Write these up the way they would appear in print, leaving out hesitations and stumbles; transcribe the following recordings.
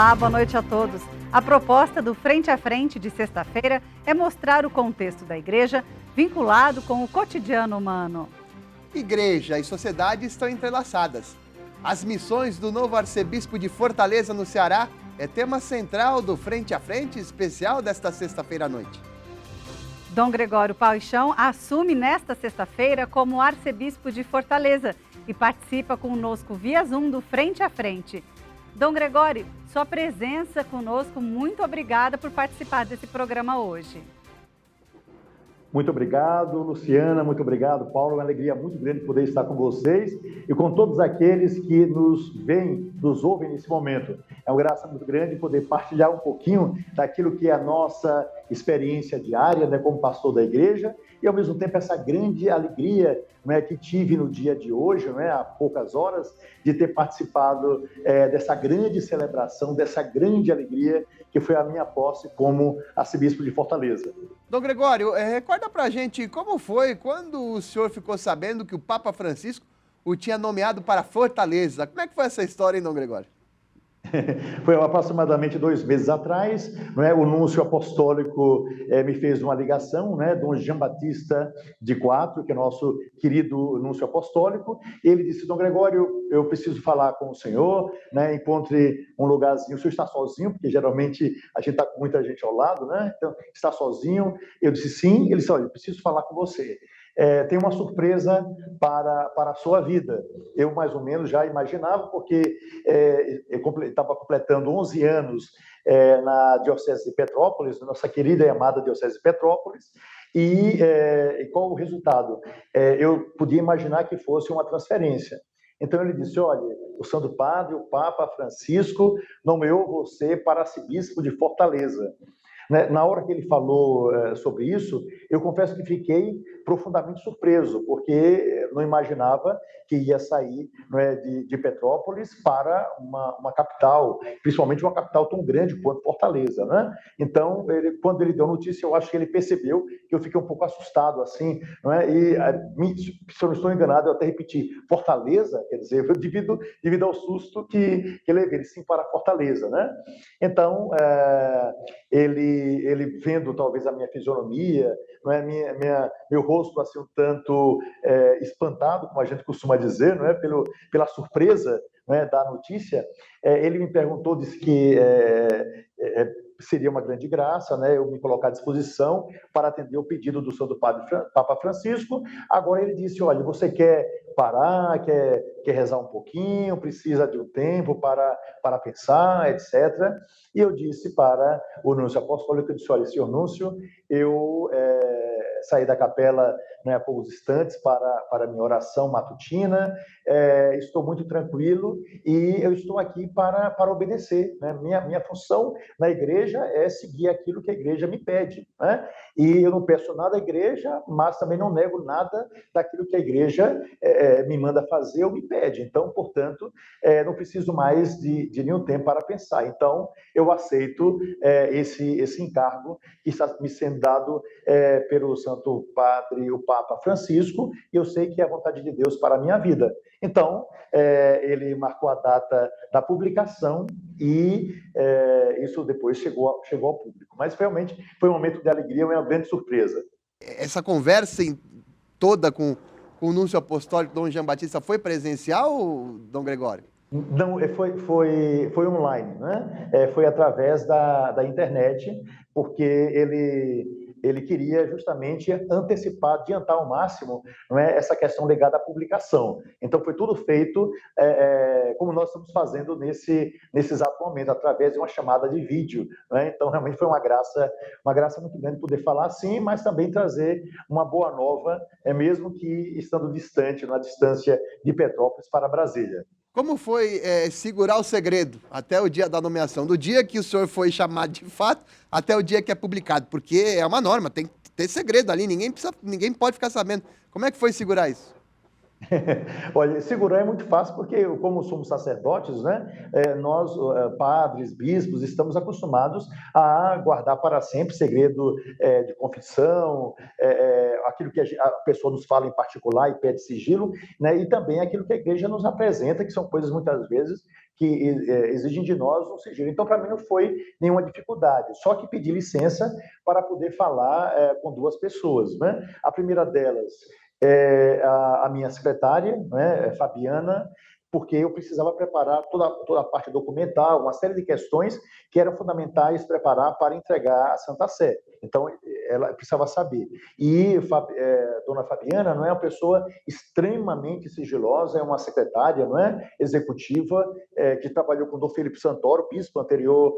Olá, boa noite a todos. A proposta do Frente a Frente de sexta-feira é mostrar o contexto da igreja vinculado com o cotidiano humano. Igreja e sociedade estão entrelaçadas. As missões do novo arcebispo de Fortaleza, no Ceará, é tema central do Frente a Frente especial desta sexta-feira à noite. Dom Gregório Paixão assume nesta sexta-feira como arcebispo de Fortaleza e participa conosco via Zoom do Frente a Frente. Dom Gregório, sua presença conosco, muito obrigada por participar desse programa hoje. Muito obrigado, Luciana, muito obrigado, Paulo. É uma alegria muito grande poder estar com vocês e com todos aqueles que nos veem, nos ouvem nesse momento. É uma graça muito grande poder partilhar um pouquinho daquilo que é a nossa experiência diária, né, como pastor da igreja, e ao mesmo tempo essa grande alegria, né, que tive no dia de hoje, né, há poucas horas, de ter participado dessa grande celebração, dessa grande alegria que foi a minha posse como arcebispo de Fortaleza. Dom Gregório, recorda pra gente como foi quando o senhor ficou sabendo que o Papa Francisco o tinha nomeado para Fortaleza. Como é que foi essa história, hein, Dom Gregório? Foi aproximadamente 2 meses atrás, não é? O núncio apostólico me fez uma ligação, né? Dom Jean Batista de Quatro, que é nosso querido núncio apostólico. Ele disse: Dom Gregório, eu preciso falar com o senhor, né? Encontre um lugarzinho. O senhor está sozinho, porque geralmente a gente está com muita gente ao lado, né? Então, está sozinho? Eu disse sim. Ele disse: olha, eu preciso falar com você. Tem uma surpresa para a sua vida. Eu mais ou menos já imaginava, porque eu estava completando 11 anos na Diocese de Petrópolis, nossa querida e amada Diocese de Petrópolis, e qual o resultado? Eu podia imaginar que fosse uma transferência. Então ele disse: olha, o Santo Padre, o Papa Francisco, nomeou você para arcebispo de Fortaleza. Na hora que ele falou sobre isso, eu confesso que fiquei profundamente surpreso, porque não imaginava que ia sair, não é, de Petrópolis para uma capital, principalmente uma capital tão grande quanto Fortaleza, né? Então, quando ele deu a notícia, eu acho que ele percebeu que eu fiquei um pouco assustado, assim, não é? E, se eu não estou enganado, eu até repeti, Fortaleza, quer dizer, devido ao susto que levei, sim, para Fortaleza, né? Então, ele vendo talvez a minha fisionomia, não é, meu rosto assim um tanto espantado, como a gente costuma dizer, não é, pela surpresa, não é, da notícia, ele me perguntou, disse que seria uma grande graça, né, eu me colocar à disposição para atender o pedido do Santo Padre Papa Francisco. Agora ele disse: olha, você quer parar, quer rezar um pouquinho, precisa de um tempo para pensar, etc. E eu disse para o núncio apostólico, eu disse: olha, senhor núncio, eu saí da capela, né, há poucos instantes para a minha oração matutina, estou muito tranquilo e eu estou aqui para obedecer, né? Minha função na igreja é seguir aquilo que a igreja me pede, né? E eu não peço nada à igreja, mas também não nego nada daquilo que a igreja me manda fazer ou me pede. Então, portanto, não preciso mais de nenhum tempo para pensar. Então, eu aceito esse encargo que está me sendo dado pelo Santo Padre, o Papa Francisco, e eu sei que é a vontade de Deus para a minha vida. Então, ele marcou a data da publicação e isso depois chegou ao público. Mas realmente foi um momento de alegria, uma grande surpresa. Essa conversa toda com o núncio apostólico Dom Jean Batista foi presencial, Dom Gregório? Não, foi online, né? Foi através da internet, porque ele queria justamente antecipar, adiantar ao máximo, não é, essa questão ligada à publicação. Então foi tudo feito como nós estamos fazendo nesse exato momento, através de uma chamada de vídeo, né? Então realmente foi uma graça muito grande poder falar assim, mas também trazer uma boa nova, mesmo que estando distante, na distância de Petrópolis para Brasília. Como foi segurar o segredo até o dia da nomeação? Do dia que o senhor foi chamado de fato até o dia que é publicado? Porque é uma norma, tem que ter segredo ali, ninguém pode ficar sabendo. Como é que foi segurar isso? Olha, segurar é muito fácil porque, como somos sacerdotes, né, nós, padres, bispos, estamos acostumados a guardar para sempre segredo de confissão, aquilo que a pessoa nos fala em particular e pede sigilo, né, e também aquilo que a igreja nos apresenta, que são coisas muitas vezes que exigem de nós um sigilo. Então, para mim, não foi nenhuma dificuldade, só que pedi licença para poder falar com duas pessoas, né? A primeira delas a minha secretária, né, Fabiana, porque eu precisava preparar toda a parte documental, uma série de questões que eram fundamentais preparar para entregar a Santa Sé. Então, ela precisava saber. E Dona Fabiana não é uma pessoa extremamente sigilosa, é uma secretária, não é, executiva, que trabalhou com o Dom Felipe Santoro, bispo anterior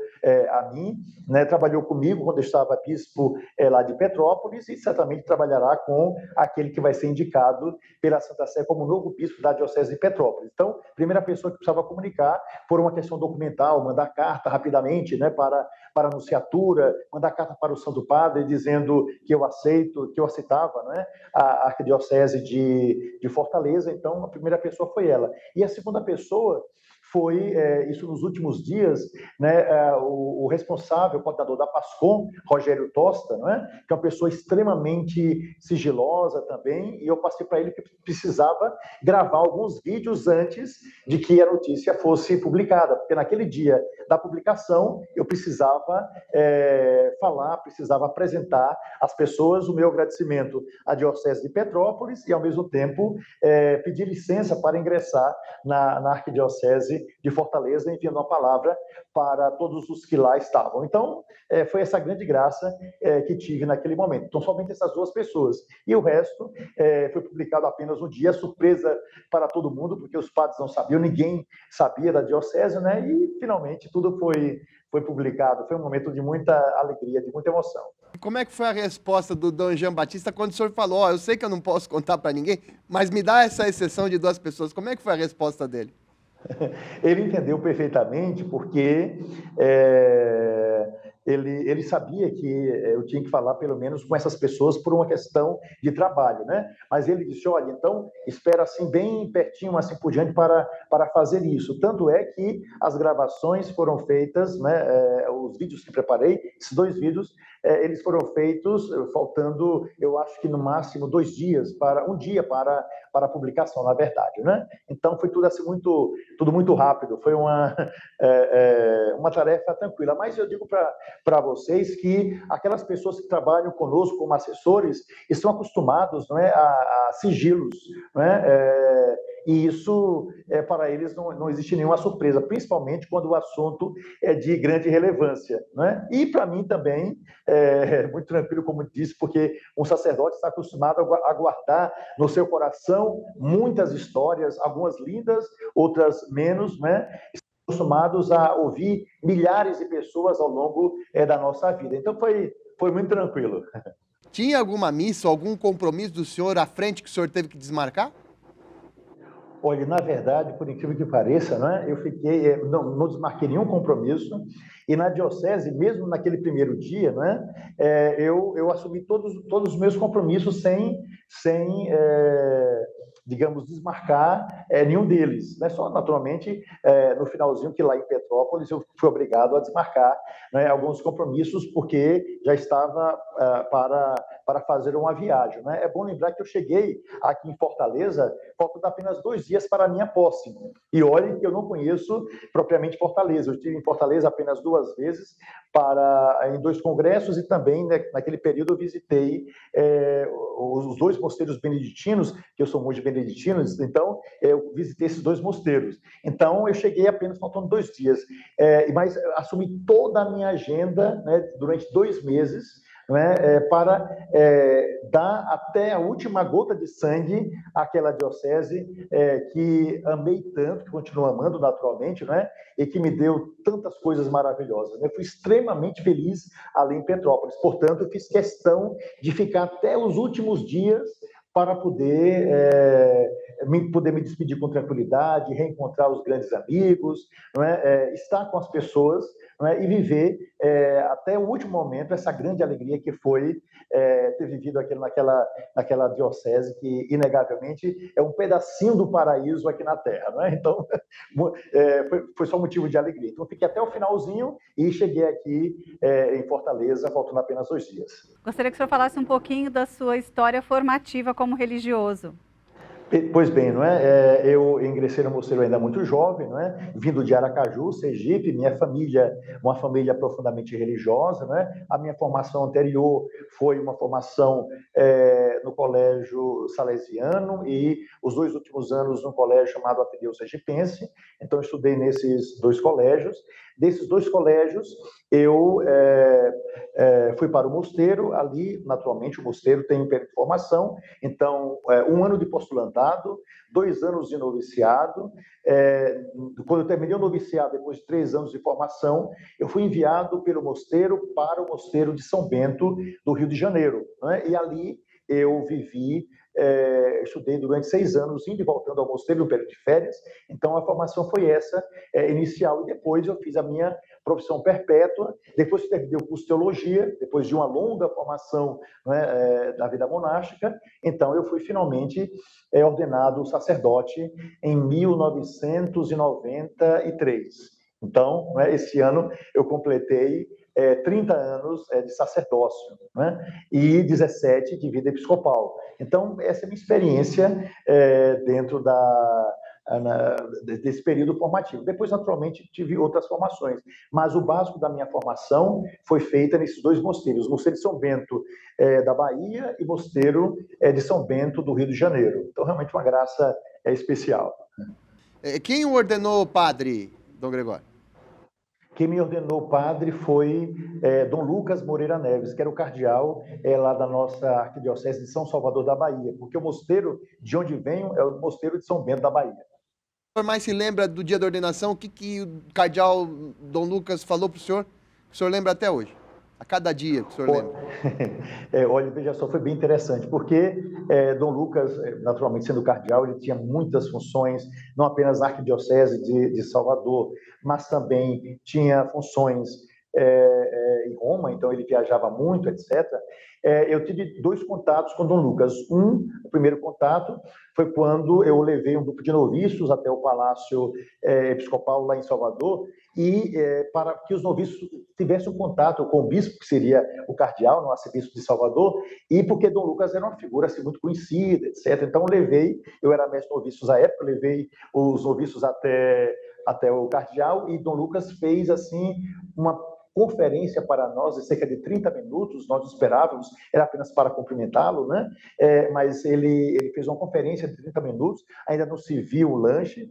a mim, né, trabalhou comigo quando eu estava bispo lá de Petrópolis e certamente trabalhará com aquele que vai ser indicado pela Santa Sé como novo bispo da Diocese de Petrópolis. Então, primeira pessoa que precisava comunicar por uma questão documental, mandar carta rapidamente, né, para a anunciatura, mandar carta para o Santo Padre dizendo que eu aceito, que eu aceitava, né, a Arquidiocese de Fortaleza. Então, a primeira pessoa foi ela. E a segunda pessoa foi, isso nos últimos dias, né, o responsável, o coordenador da PASCOM, Rogério Tosta, né, que é uma pessoa extremamente sigilosa também, e eu passei para ele que precisava gravar alguns vídeos antes de que a notícia fosse publicada, porque naquele dia da publicação eu precisava falar, precisava apresentar às pessoas o meu agradecimento à Diocese de Petrópolis e, ao mesmo tempo, pedir licença para ingressar na Arquidiocese de Fortaleza, enviando uma palavra para todos os que lá estavam. Então, foi essa grande graça que tive naquele momento. Então, somente essas duas pessoas. E o resto foi publicado apenas um dia, surpresa para todo mundo, porque os padres não sabiam, ninguém sabia da diocese, né? E, finalmente, tudo foi publicado. Foi um momento de muita alegria, de muita emoção. Como é que foi a resposta do Dom Jean Batista quando o senhor falou, eu sei que eu não posso contar para ninguém, mas me dá essa exceção de duas pessoas. Como é que foi a resposta dele? Ele entendeu perfeitamente porque ele sabia que eu tinha que falar pelo menos com essas pessoas por uma questão de trabalho, né? Mas ele disse, olha, então espera assim bem pertinho, assim por diante para fazer isso. Tanto é que as gravações foram feitas, né? Os vídeos que preparei, esses dois vídeos, eles foram feitos faltando, eu acho que no máximo 2 dias, um dia para a publicação, na verdade, né? Então foi tudo assim tudo muito rápido, foi uma tarefa tranquila. Mas eu digo para vocês que aquelas pessoas que trabalham conosco como assessores estão acostumados, não é, a sigilos, não é? E isso, para eles, não existe nenhuma surpresa, principalmente quando o assunto é de grande relevância, não é? E para mim também, muito tranquilo, como disse, porque um sacerdote está acostumado a guardar no seu coração muitas histórias, algumas lindas, outras menos, né? Acostumados a ouvir milhares de pessoas ao longo da nossa vida. Então foi muito tranquilo. Tinha alguma missa, algum compromisso do senhor à frente que o senhor teve que desmarcar? Olha, na verdade, por incrível que pareça, né, eu fiquei, não desmarquei nenhum compromisso, e na diocese, mesmo naquele primeiro dia, né, eu assumi todos os meus compromissos sem digamos, desmarcar nenhum deles, né? Só, naturalmente, no finalzinho, que lá em Petrópolis eu fui obrigado a desmarcar, né, alguns compromissos, porque já estava para fazer uma viagem, né? É bom lembrar que eu cheguei aqui em Fortaleza, faltando apenas 2 dias para a minha posse, e olhem que eu não conheço propriamente Fortaleza, eu estive em Fortaleza apenas 2 vezes, em 2 congressos, e também, né, naquele período eu visitei os 2 mosteiros beneditinos, que eu sou monge beneditino, então eu visitei esses 2 mosteiros. Então eu cheguei apenas faltando 2 dias, mas assumi toda a minha agenda, né, durante 2 meses, né, para dar até a última gota de sangue àquela diocese que amei tanto, que continuo amando naturalmente, né, e que me deu tantas coisas maravilhosas. Eu fui extremamente feliz ali em Petrópolis, portanto, eu fiz questão de ficar até os últimos dias para poder me despedir com tranquilidade, reencontrar os grandes amigos, não é? Estar com as pessoas, não é? E viver até o último momento essa grande alegria que foi ter vivido aquilo naquela diocese que, inegavelmente, é um pedacinho do paraíso aqui na Terra. Não é? Então, foi só motivo de alegria. Então, fiquei até o finalzinho e cheguei aqui em Fortaleza, faltando apenas 2 dias. Gostaria que o senhor falasse um pouquinho da sua história formativa como religioso. Pois bem, não é? Eu ingressei no mosteiro ainda muito jovem, não é? Vindo de Aracaju, Sergipe, minha família, uma família profundamente religiosa, não é? A minha formação anterior foi uma formação no colégio salesiano e os 2 últimos anos no colégio chamado Ateneu Sergipense. Então, eu estudei nesses 2 colégios. Desses 2 colégios, eu fui para o mosteiro. Ali, naturalmente, o mosteiro tem um período de formação. Então, 1 ano de postulantado, 2 anos de noviciado. Quando eu terminei o noviciado, depois de 3 anos de formação, eu fui enviado pelo mosteiro para o mosteiro de São Bento, do Rio de Janeiro. Né? E ali eu vivi, estudei durante 6 anos, indo e voltando ao mosteiro no período de férias. Então, a formação foi essa, inicial, e depois eu fiz a minha profissão perpétua. Depois que terminei o curso de teologia, depois de uma longa formação, né, na vida monástica, então eu fui finalmente ordenado sacerdote em 1993. Então, né, esse ano eu completei 30 anos de sacerdócio, né, e 17 de vida episcopal. Então, essa é a minha experiência dentro desse período formativo. Depois, naturalmente, tive outras formações, mas o básico da minha formação foi feita nesses 2 mosteiros, Mosteiro de São Bento da Bahia e Mosteiro de São Bento do Rio de Janeiro. Então, realmente uma graça especial. Quem o ordenou padre, Dom Gregório? Quem me ordenou padre foi Dom Lucas Moreira Neves, que era o cardeal lá da nossa arquidiocese de São Salvador da Bahia, porque o mosteiro de onde venho é o mosteiro de São Bento da Bahia. O senhor mais se lembra do dia da ordenação? O que o cardeal Dom Lucas falou para o senhor? O senhor lembra até hoje? A cada dia que o senhor lembra? Olha, veja só, foi bem interessante, porque Dom Lucas, naturalmente sendo cardeal, ele tinha muitas funções, não apenas na arquidiocese de Salvador, mas também tinha funções em Roma, então ele viajava muito, etc. Eu tive 2 contatos com Dom Lucas. O primeiro contato foi quando eu levei um grupo de noviços até o Palácio Episcopal lá em Salvador, e para que os noviços tivessem um contato com o bispo, que seria o cardeal, o arcebispo de Salvador, e porque Dom Lucas era uma figura assim, muito conhecida, etc. Então eu era mestre de noviços à época, levei os noviços até o cardeal, e Dom Lucas fez assim uma conferência para nós de cerca de 30 minutos, nós esperávamos, era apenas para cumprimentá-lo, né? Mas ele fez uma conferência de 30 minutos, ainda não se viu o lanche,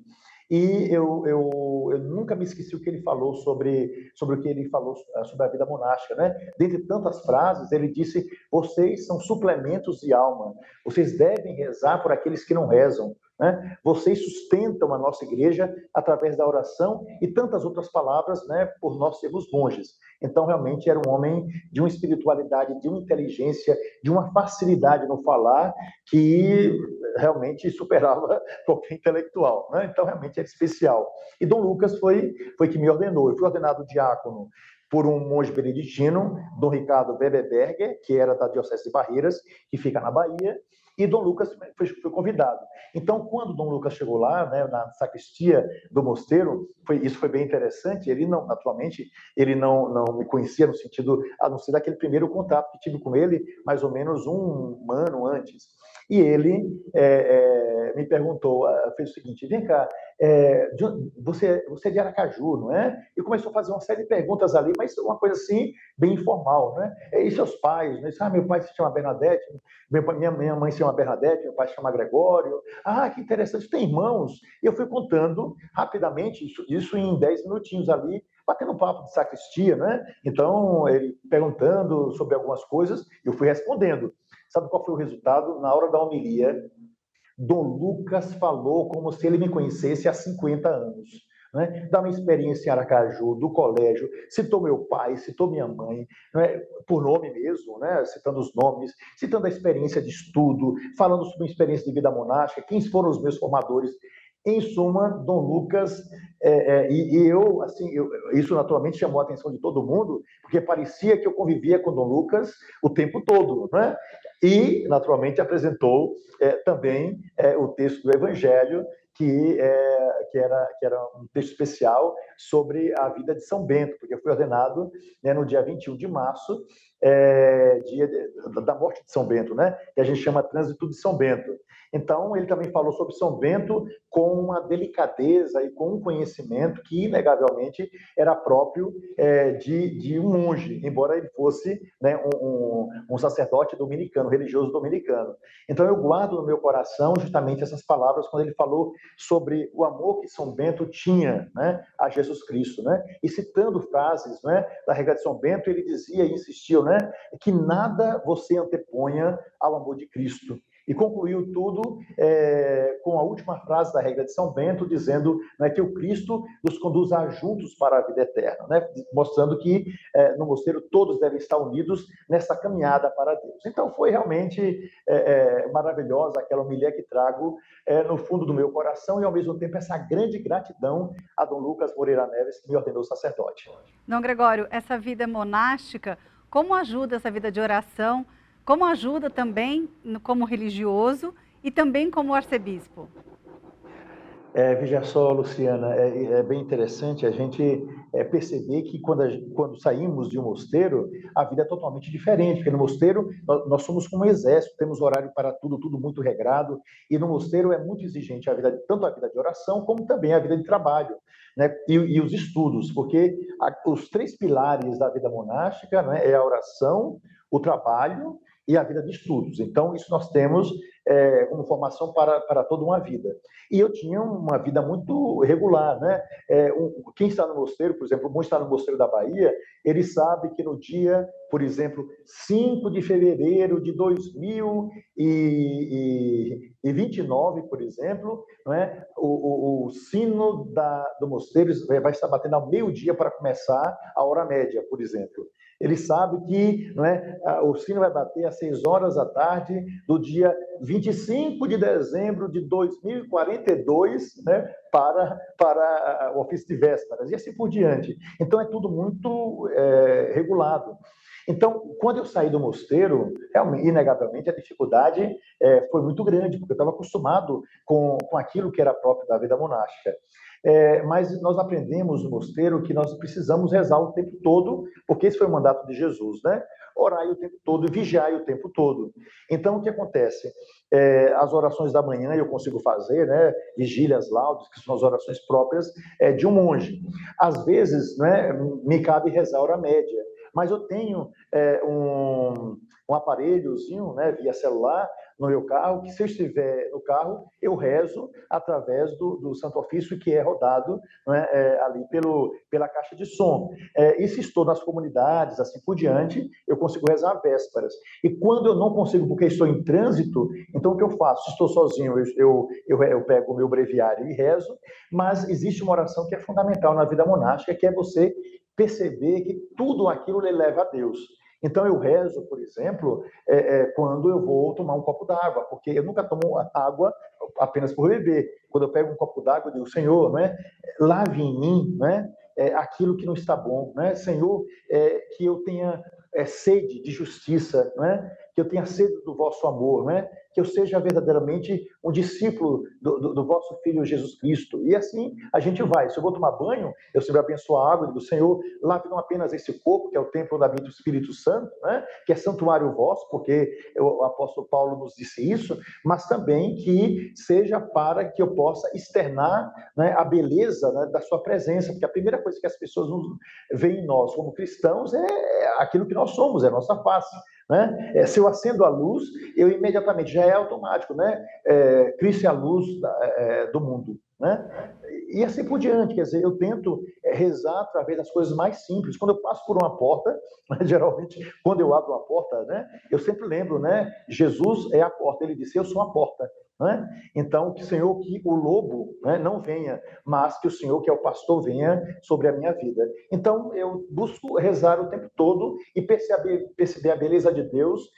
e eu nunca me esqueci o que ele falou sobre o que ele falou sobre a vida monástica, né? Dentre tantas frases, ele disse: vocês são suplementos de alma, vocês devem rezar por aqueles que não rezam, né? Vocês sustentam a nossa igreja através da oração, e tantas outras palavras, né, por nós sermos monges. Então, realmente, era um homem de uma espiritualidade, de uma inteligência, de uma facilidade no falar que realmente superava qualquer intelectual, né? Então, realmente era especial. E Dom Lucas foi que me ordenou. Eu fui ordenado diácono por um monge beneditino, Dom Ricardo Weberberger, que era da Diocese de Barreiras, que fica na Bahia, e Dom Lucas foi convidado. Então, quando Dom Lucas chegou lá, né, na sacristia do mosteiro, isso foi bem interessante. Ele não, naturalmente, ele não me conhecia no sentido, a não ser daquele primeiro contato que tive com ele, mais ou menos um ano antes. E ele me perguntou, fez o seguinte: vem cá, você é de Aracaju, não é? E começou a fazer uma série de perguntas ali, mas uma coisa assim, bem informal, né? E seus pais? Né? Meu pai se chama Bernadette, minha mãe se chama Bernadette, meu pai se chama Gregório. Ah, que interessante, tem irmãos? E eu fui contando rapidamente isso em 10 minutinhos ali, batendo um papo de sacristia, né? Então, ele perguntando sobre algumas coisas, eu fui respondendo. Sabe qual foi o resultado? Na hora da homilia, Dom Lucas falou como se ele me conhecesse há 50 anos. Né? Da minha experiência em Aracaju, do colégio, citou meu pai, citou minha mãe, né? Por nome mesmo, né? Citando os nomes, citando a experiência de estudo, falando sobre a experiência de vida monástica, quem foram os meus formadores. Em suma, Dom Lucas, eu, assim, isso naturalmente chamou a atenção de todo mundo, porque parecia que eu convivia com Dom Lucas o tempo todo, né? E, naturalmente, apresentou também o texto do Evangelho, que era um texto especial sobre a vida de São Bento, porque foi ordenado, né, no dia 21 de março, dia da morte de São Bento, né? Que a gente chama Trânsito de São Bento. Então, ele também falou sobre São Bento com uma delicadeza e com um conhecimento que, inegavelmente, era próprio de um monge, embora ele fosse, né, um sacerdote dominicano, religioso dominicano. Então, eu guardo no meu coração justamente essas palavras quando ele falou sobre o amor que São Bento tinha, né, a Jesus Cristo, né? E citando frases, né, da regra de São Bento, ele dizia e insistiu, né, que nada você anteponha ao amor de Cristo. E concluiu tudo com a última frase da regra de São Bento, dizendo, né, que o Cristo nos conduza juntos para a vida eterna, né, mostrando que no mosteiro todos devem estar unidos nessa caminhada para Deus. Então foi realmente maravilhosa aquela homilia que trago no fundo do meu coração e ao mesmo tempo essa grande gratidão a Dom Lucas Moreira Neves, que me ordenou sacerdote. Dom Gregório, essa vida monástica, como ajuda essa vida de oração? Como ajuda também como religioso e também como arcebispo? Veja só, Luciana, é bem interessante a gente perceber que quando saímos de um mosteiro, a vida é totalmente diferente, porque no mosteiro nós somos como um exército, temos horário para tudo, tudo muito regrado, e no mosteiro é muito exigente tanto a vida de oração como também a vida de trabalho, né? E os estudos, porque os três pilares da vida monástica, né, é a oração, o trabalho e a vida de estudos. Então, isso nós temos como formação para toda uma vida. E eu tinha uma vida muito regular, né? Quem está no mosteiro, por exemplo, o bom está no mosteiro da Bahia, ele sabe que no dia, por exemplo, 5 de fevereiro de 2029, por exemplo, não é? O sino do mosteiro vai estar batendo ao meio-dia para começar a hora média, por exemplo. Ele sabe que, não é, o sino vai bater às 6 horas da tarde do dia 25 de dezembro de 2042, né, para o ofício de vésperas, e assim por diante. Então, é tudo muito regulado. Então, quando eu saí do mosteiro, inegavelmente, a dificuldade foi muito grande, porque eu estava acostumado com aquilo que era próprio da vida monástica. Mas nós aprendemos no mosteiro que nós precisamos rezar o tempo todo, porque esse foi o mandato de Jesus, né? Orai o tempo todo e vigiai o tempo todo. Então, o que acontece? As orações da manhã eu consigo fazer, né? Vigílias, laudes, que são as orações próprias de um monge. Às vezes, né, me cabe rezar a hora média, mas eu tenho um aparelhozinho, né, via celular, no meu carro, que se eu estiver no carro, eu rezo através do Santo Ofício, que é rodado, né, ali pela caixa de som. E se estou nas comunidades, assim por diante, eu consigo rezar vésperas. E quando eu não consigo, porque estou em trânsito, então o que eu faço? Se estou sozinho, eu pego o meu breviário e rezo, mas existe uma oração que é fundamental na vida monástica, que é você perceber que tudo aquilo lhe leva a Deus. Então, eu rezo, por exemplo, quando eu vou tomar um copo d'água, porque eu nunca tomo água apenas por beber. Quando eu pego um copo d'água, eu digo, Senhor, né, lave em mim, né, aquilo que não está bom, né? Senhor, que eu tenha sede de justiça, né? Que eu tenha sede do vosso amor, né? Que eu seja verdadeiramente um discípulo do vosso Filho Jesus Cristo. E assim a gente vai. Se eu vou tomar banho, eu sempre abençoo a água e digo, Senhor, lave não apenas esse corpo, que é o templo da vida do Espírito Santo, né? Que é santuário vosso, porque o apóstolo Paulo nos disse isso, mas também que seja para que eu possa externar, né, a beleza, né, da sua presença, porque a primeira coisa que as pessoas veem em nós como cristãos é aquilo que nós somos, é a nossa face. Né? Se eu acendo a luz, eu imediatamente, já é automático, né? Cristo é a luz do mundo. Né? E assim por diante, quer dizer, eu tento rezar através das coisas mais simples. Quando eu passo por uma porta, né, geralmente, quando eu abro uma porta, né, eu sempre lembro, né, Jesus é a porta, ele disse, eu sou a porta. né? Então, que, Senhor, que o lobo, né, não venha, mas que o Senhor, que é o pastor, venha sobre a minha vida. Então, eu busco rezar o tempo todo e perceber a beleza de Deus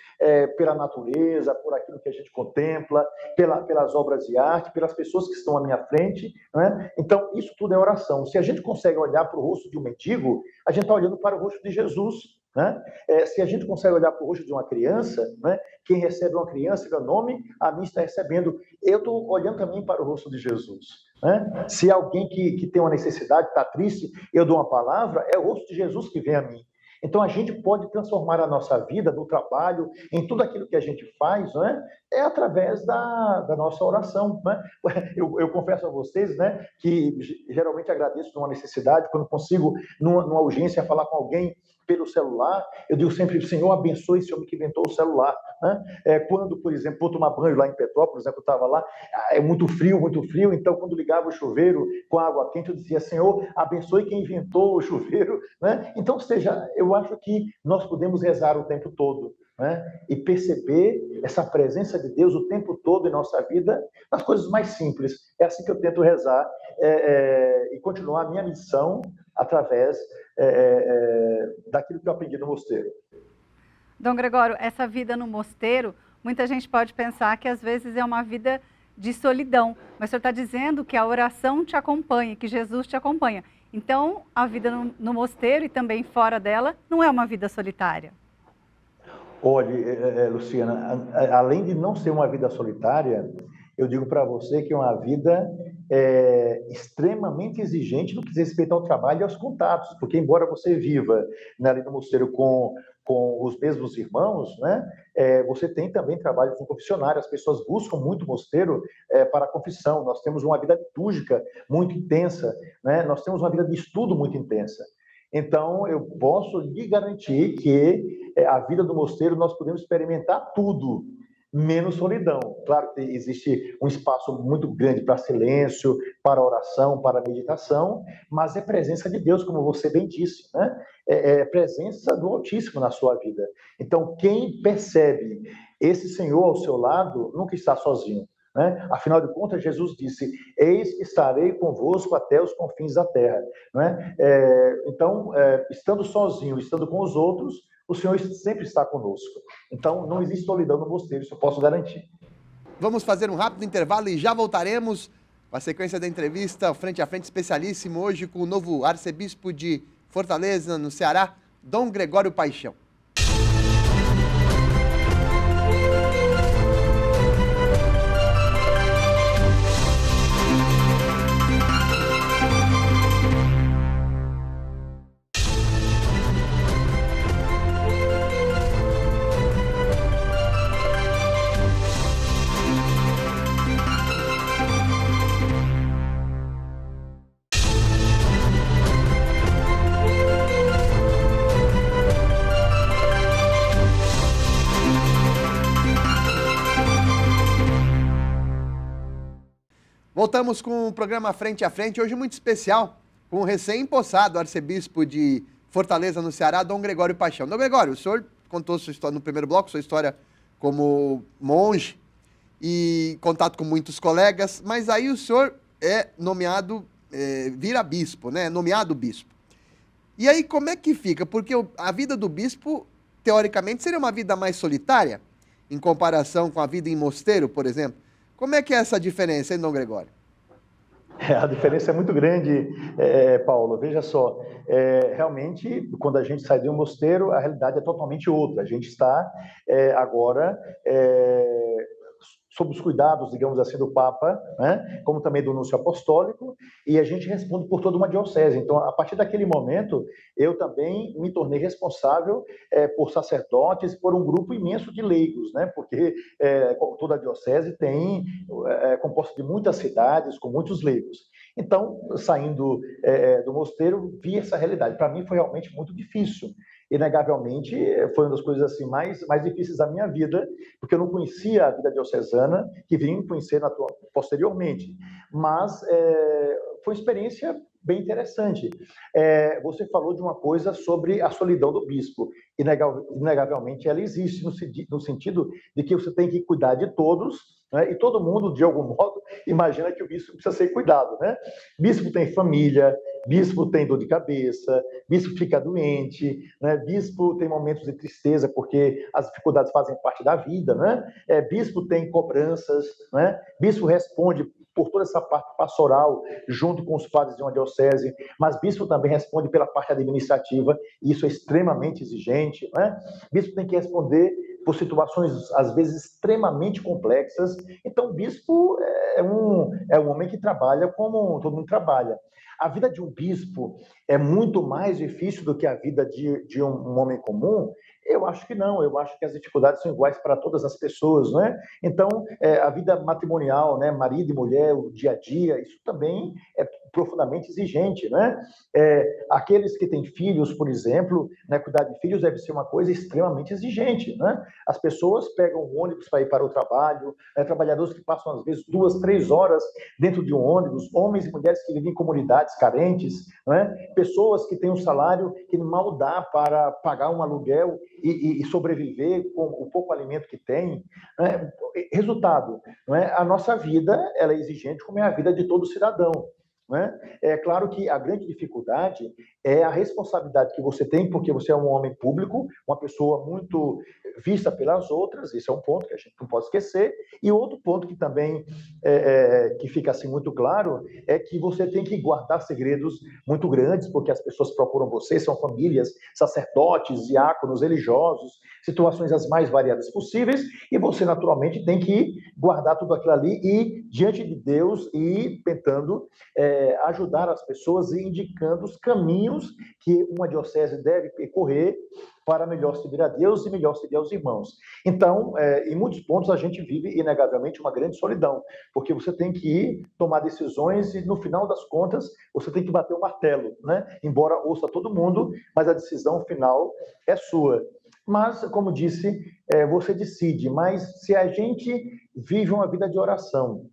pela natureza, por aquilo que a gente contempla, pelas obras de arte, pelas pessoas que estão à minha frente, né? Então, isso tudo é oração. Se a gente consegue olhar para o rosto de um mendigo, a gente está olhando para o rosto de Jesus, né? Se a gente consegue olhar para o rosto de uma criança, né? Quem recebe uma criança, meu nome, a mim está recebendo. Eu estou olhando também para o rosto de Jesus, né? Se alguém que tem uma necessidade, está triste, eu dou uma palavra, é o rosto de Jesus que vem a mim. Então, a gente pode transformar a nossa vida no trabalho, em tudo aquilo que a gente faz, né? É através da nossa oração, né? Eu confesso a vocês, né, que geralmente agradeço numa necessidade, quando consigo, numa urgência, falar com alguém pelo celular, eu digo sempre, Senhor, abençoe esse homem que inventou o celular, né? Quando, por exemplo, vou tomar banho lá em Petrópolis, né, que eu estava lá, é muito frio, então quando ligava o chuveiro com água quente, eu dizia, Senhor, abençoe quem inventou o chuveiro, né? Então, ou seja, eu acho que nós podemos rezar o tempo todo, né? E perceber essa presença de Deus o tempo todo em nossa vida, nas coisas mais simples. É assim que eu tento rezar e continuar a minha missão através daquilo que eu aprendi no mosteiro. Dom Gregório, essa vida no mosteiro, muita gente pode pensar que às vezes é uma vida de solidão, mas o senhor está dizendo que a oração te acompanha, que Jesus te acompanha. Então, a vida no mosteiro e também fora dela não é uma vida solitária. Olha, Luciana, além de não ser uma vida solitária, eu digo para você que é uma vida extremamente exigente no que diz respeito ao trabalho e aos contatos, porque embora você viva, né, ali no mosteiro com os mesmos irmãos, né, você tem também trabalho com confessionário, as pessoas buscam muito o mosteiro para a confissão, nós temos uma vida litúrgica muito intensa, né, nós temos uma vida de estudo muito intensa. Então, eu posso lhe garantir que a vida do mosteiro nós podemos experimentar tudo, menos solidão. Claro que existe um espaço muito grande para silêncio, para oração, para meditação, mas é presença de Deus, como você bem disse, né? É presença do Altíssimo na sua vida. Então, quem percebe esse Senhor ao seu lado nunca está sozinho, né? Afinal de contas, Jesus disse, eis que estarei convosco até os confins da terra, né? Então, estando sozinho, estando com os outros, o Senhor sempre está conosco. Então, não existe solidão no mosteiro, isso eu posso garantir. Vamos fazer um rápido intervalo e já voltaremos com a sequência da entrevista frente a frente especialíssimo hoje com o novo arcebispo de Fortaleza, no Ceará, Dom Gregório Paixão. Voltamos com o programa Frente a Frente, hoje muito especial, com o recém-empossado arcebispo de Fortaleza, no Ceará, Dom Gregório Paixão. Dom Gregório, o senhor contou sua história no primeiro bloco, sua história como monge e contato com muitos colegas, mas aí o senhor é nomeado, vira bispo, né? É nomeado bispo. E aí como é que fica? Porque a vida do bispo, teoricamente, seria uma vida mais solitária, em comparação com a vida em mosteiro, por exemplo. Como é que é essa diferença, hein, Dom Gregório? A diferença é muito grande, Paulo. Veja só, realmente, quando a gente sai de um mosteiro, a realidade é totalmente outra. A gente está agora sob os cuidados, digamos assim, do Papa, né? Como também do Núncio Apostólico, e a gente responde por toda uma diocese. Então, a partir daquele momento, eu também me tornei responsável por sacerdotes, por um grupo imenso de leigos, né? Porque toda a diocese tem composta de muitas cidades, com muitos leigos. Então, saindo do mosteiro, vi essa realidade. Para mim, foi realmente muito difícil. Inegavelmente, foi uma das coisas assim, mais difíceis da minha vida, porque eu não conhecia a vida diocesana, que vim conhecer posteriormente. Mas foi uma experiência bem interessante. Você falou de uma coisa sobre a solidão do bispo. Inegavelmente, ela existe no sentido de que você tem que cuidar de todos né? E todo mundo, de algum modo, imagina que o bispo precisa ser cuidado, né? Bispo tem família, bispo tem dor de cabeça, bispo fica doente, né? Bispo tem momentos de tristeza porque as dificuldades fazem parte da vida, né? Bispo tem cobranças, né? Bispo responde por toda essa parte pastoral, junto com os padres de uma diocese, mas bispo também responde pela parte administrativa, e isso é extremamente exigente, né? Bispo tem que responder por situações, às vezes, extremamente complexas. Então, o bispo é um homem que trabalha como todo mundo trabalha. A vida de um bispo é muito mais difícil do que a vida de um homem comum? Eu acho que não, eu acho que as dificuldades são iguais para todas as pessoas, né? Então, a vida matrimonial, né, marido e mulher, o dia a dia, isso também é profundamente exigente, né? Aqueles que têm filhos, por exemplo, né, cuidar de filhos deve ser uma coisa extremamente exigente, né? As pessoas pegam o ônibus para ir para o trabalho, trabalhadores que passam, às vezes, 2, 3 horas dentro de um ônibus, homens e mulheres que vivem em comunidades carentes, né? Pessoas que têm um salário que mal dá para pagar um aluguel e sobreviver com o pouco alimento que tem, né? Resultado, né? A nossa vida ela é exigente como é a vida de todo cidadão, né? É claro que a grande dificuldade é a responsabilidade que você tem, porque você é um homem público, uma pessoa muito vista pelas outras, esse é um ponto que a gente não pode esquecer, e outro ponto que também que fica assim muito claro, é que você tem que guardar segredos muito grandes, porque as pessoas procuram você, são famílias, sacerdotes, diáconos, religiosos, situações as mais variadas possíveis, e você naturalmente tem que guardar tudo aquilo ali e diante de Deus e tentando ajudar as pessoas e indicando os caminhos que uma diocese deve percorrer para melhor servir a Deus e melhor servir aos irmãos. Então, em muitos pontos, a gente vive, inegavelmente, uma grande solidão, porque você tem que ir tomar decisões e, no final das contas, você tem que bater o martelo, né? Embora ouça todo mundo, mas a decisão final é sua. Mas, como disse, você decide, mas se a gente vive uma vida de oração,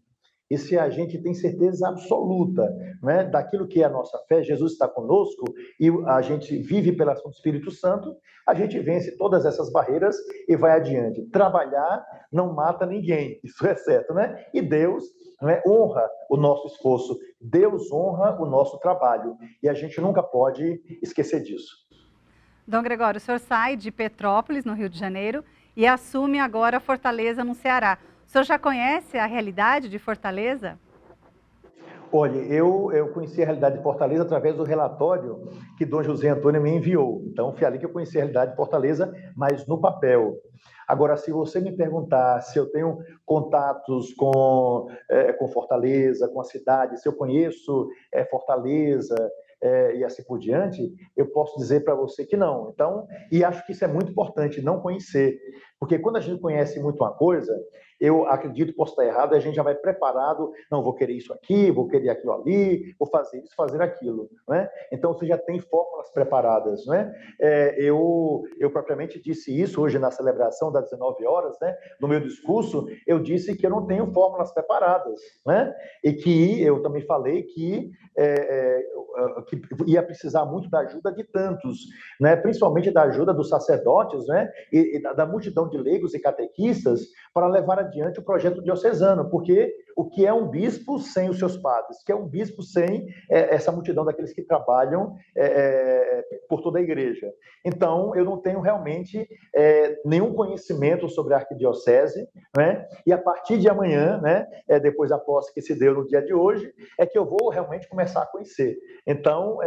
e se a gente tem certeza absoluta, né, daquilo que é a nossa fé, Jesus está conosco, e a gente vive pela ação do Espírito Santo, a gente vence todas essas barreiras e vai adiante. Trabalhar não mata ninguém, isso é certo, né? E Deus, né, honra o nosso esforço, Deus honra o nosso trabalho, e a gente nunca pode esquecer disso. Dom Gregório, o senhor sai de Petrópolis, no Rio de Janeiro, e assume agora Fortaleza, no Ceará. O senhor já conhece a realidade de Fortaleza? Olha, eu conheci a realidade de Fortaleza através do relatório que Dom José Antônio me enviou. Então, foi ali que eu conheci a realidade de Fortaleza, mas no papel. Agora, se você me perguntar se eu tenho contatos com Fortaleza, com a cidade, se eu conheço Fortaleza, e assim por diante, eu posso dizer para você que não. Então, e acho que isso é muito importante, não conhecer. Porque quando a gente conhece muito uma coisa, eu acredito, posso estar errado, a gente já vai preparado, não, vou querer isso aqui, vou querer aquilo ali, vou fazer isso, fazer aquilo, né? Então, você já tem fórmulas preparadas, né? Eu propriamente disse isso hoje na celebração das 19 horas, né? No meu discurso, eu disse que eu não tenho fórmulas preparadas, né? E que eu também falei que ia precisar muito da ajuda de tantos, né? Principalmente da ajuda dos sacerdotes, né? E da multidão de leigos e catequistas para levar adiante o projeto diocesano, porque o que é um bispo sem os seus padres? O que é um bispo sem essa multidão daqueles que trabalham por toda a igreja? Então, eu não tenho realmente nenhum conhecimento sobre a arquidiocese, né? E a partir de amanhã, né, depois da posse que se deu no dia de hoje, é que eu vou realmente começar a conhecer. Então,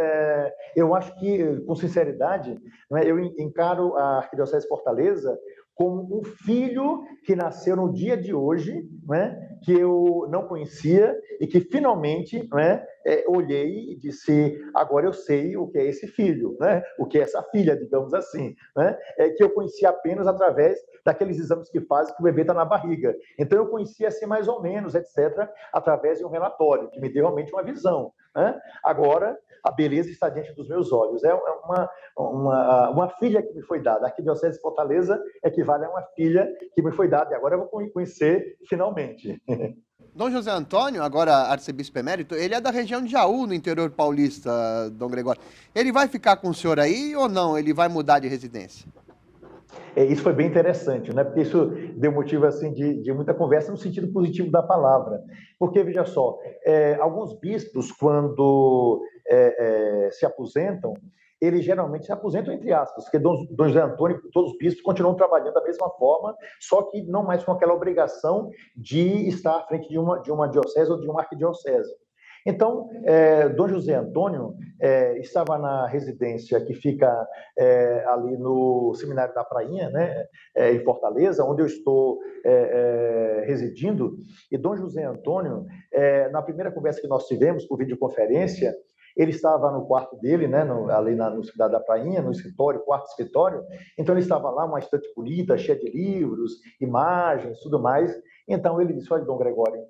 eu acho que, com sinceridade, né, eu encaro a Arquidiocese de Fortaleza como um filho que nasceu no dia de hoje, né, que eu não conhecia e que finalmente, né, olhei e disse, agora eu sei o que é esse filho, né, o que é essa filha, digamos assim, né, que eu conhecia apenas através daqueles exames que fazem que o bebê está na barriga. Então eu conhecia assim mais ou menos, etc., através de um relatório, que me deu realmente uma visão, né? Agora, a beleza está diante dos meus olhos. É uma filha que me foi dada. A Arquidiocese de Fortaleza equivale a uma filha que me foi dada. E agora eu vou conhecer finalmente. Dom José Antônio, agora arcebispo emérito, ele é da região de Jaú, no interior paulista, Dom Gregório. Ele vai ficar com o senhor aí ou não? Ele vai mudar de residência? Isso foi bem interessante, né? Porque isso deu motivo assim de muita conversa no sentido positivo da palavra. Porque, veja só, alguns bispos, quando se aposentam, eles geralmente se aposentam entre aspas, porque Dom José Antônio e todos os bispos continuam trabalhando da mesma forma, só que não mais com aquela obrigação de estar à frente de uma diocese ou de uma arquidiocese. Então, Dom José Antônio estava na residência que fica ali no Seminário da Prainha, né, em Fortaleza, onde eu estou residindo, e Dom José Antônio, na primeira conversa que nós tivemos por videoconferência, ele estava no quarto dele, né, ali no Cidade da Prainha, no escritório, quarto escritório, então ele estava lá, uma estante bonita, cheia de livros, imagens, tudo mais. Então ele disse: olha, Dom Gregório,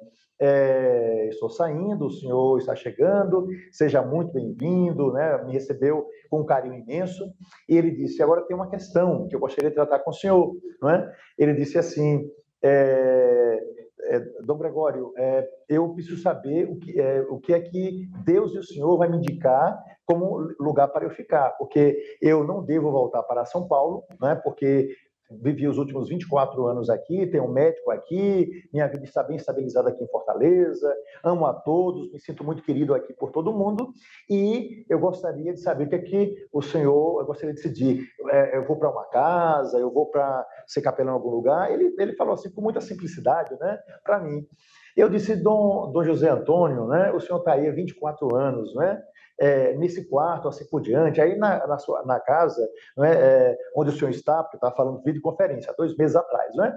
estou saindo, o senhor está chegando, seja muito bem-vindo, né? Me recebeu com um carinho imenso. E ele disse: agora tem uma questão que eu gostaria de tratar com o senhor, não é? Ele disse assim: Dom Gregório, eu preciso saber o que é que Deus e o senhor vai me indicar como lugar para eu ficar, porque eu não devo voltar para São Paulo, né? Porque vivi os últimos 24 anos aqui, tenho um médico aqui, minha vida está bem estabilizada aqui em Fortaleza, amo a todos, me sinto muito querido aqui por todo mundo, e eu gostaria de saber o que é que o senhor, eu gostaria de decidir, eu vou para uma casa, eu vou para ser capelão em algum lugar. Ele falou assim com muita simplicidade, né, para mim. Eu disse: Dom José Antônio, né, o senhor está aí há 24 anos, né, nesse quarto, assim por diante, aí na casa, né, onde o senhor está, porque estava falando de videoconferência, há 2 meses atrás, né,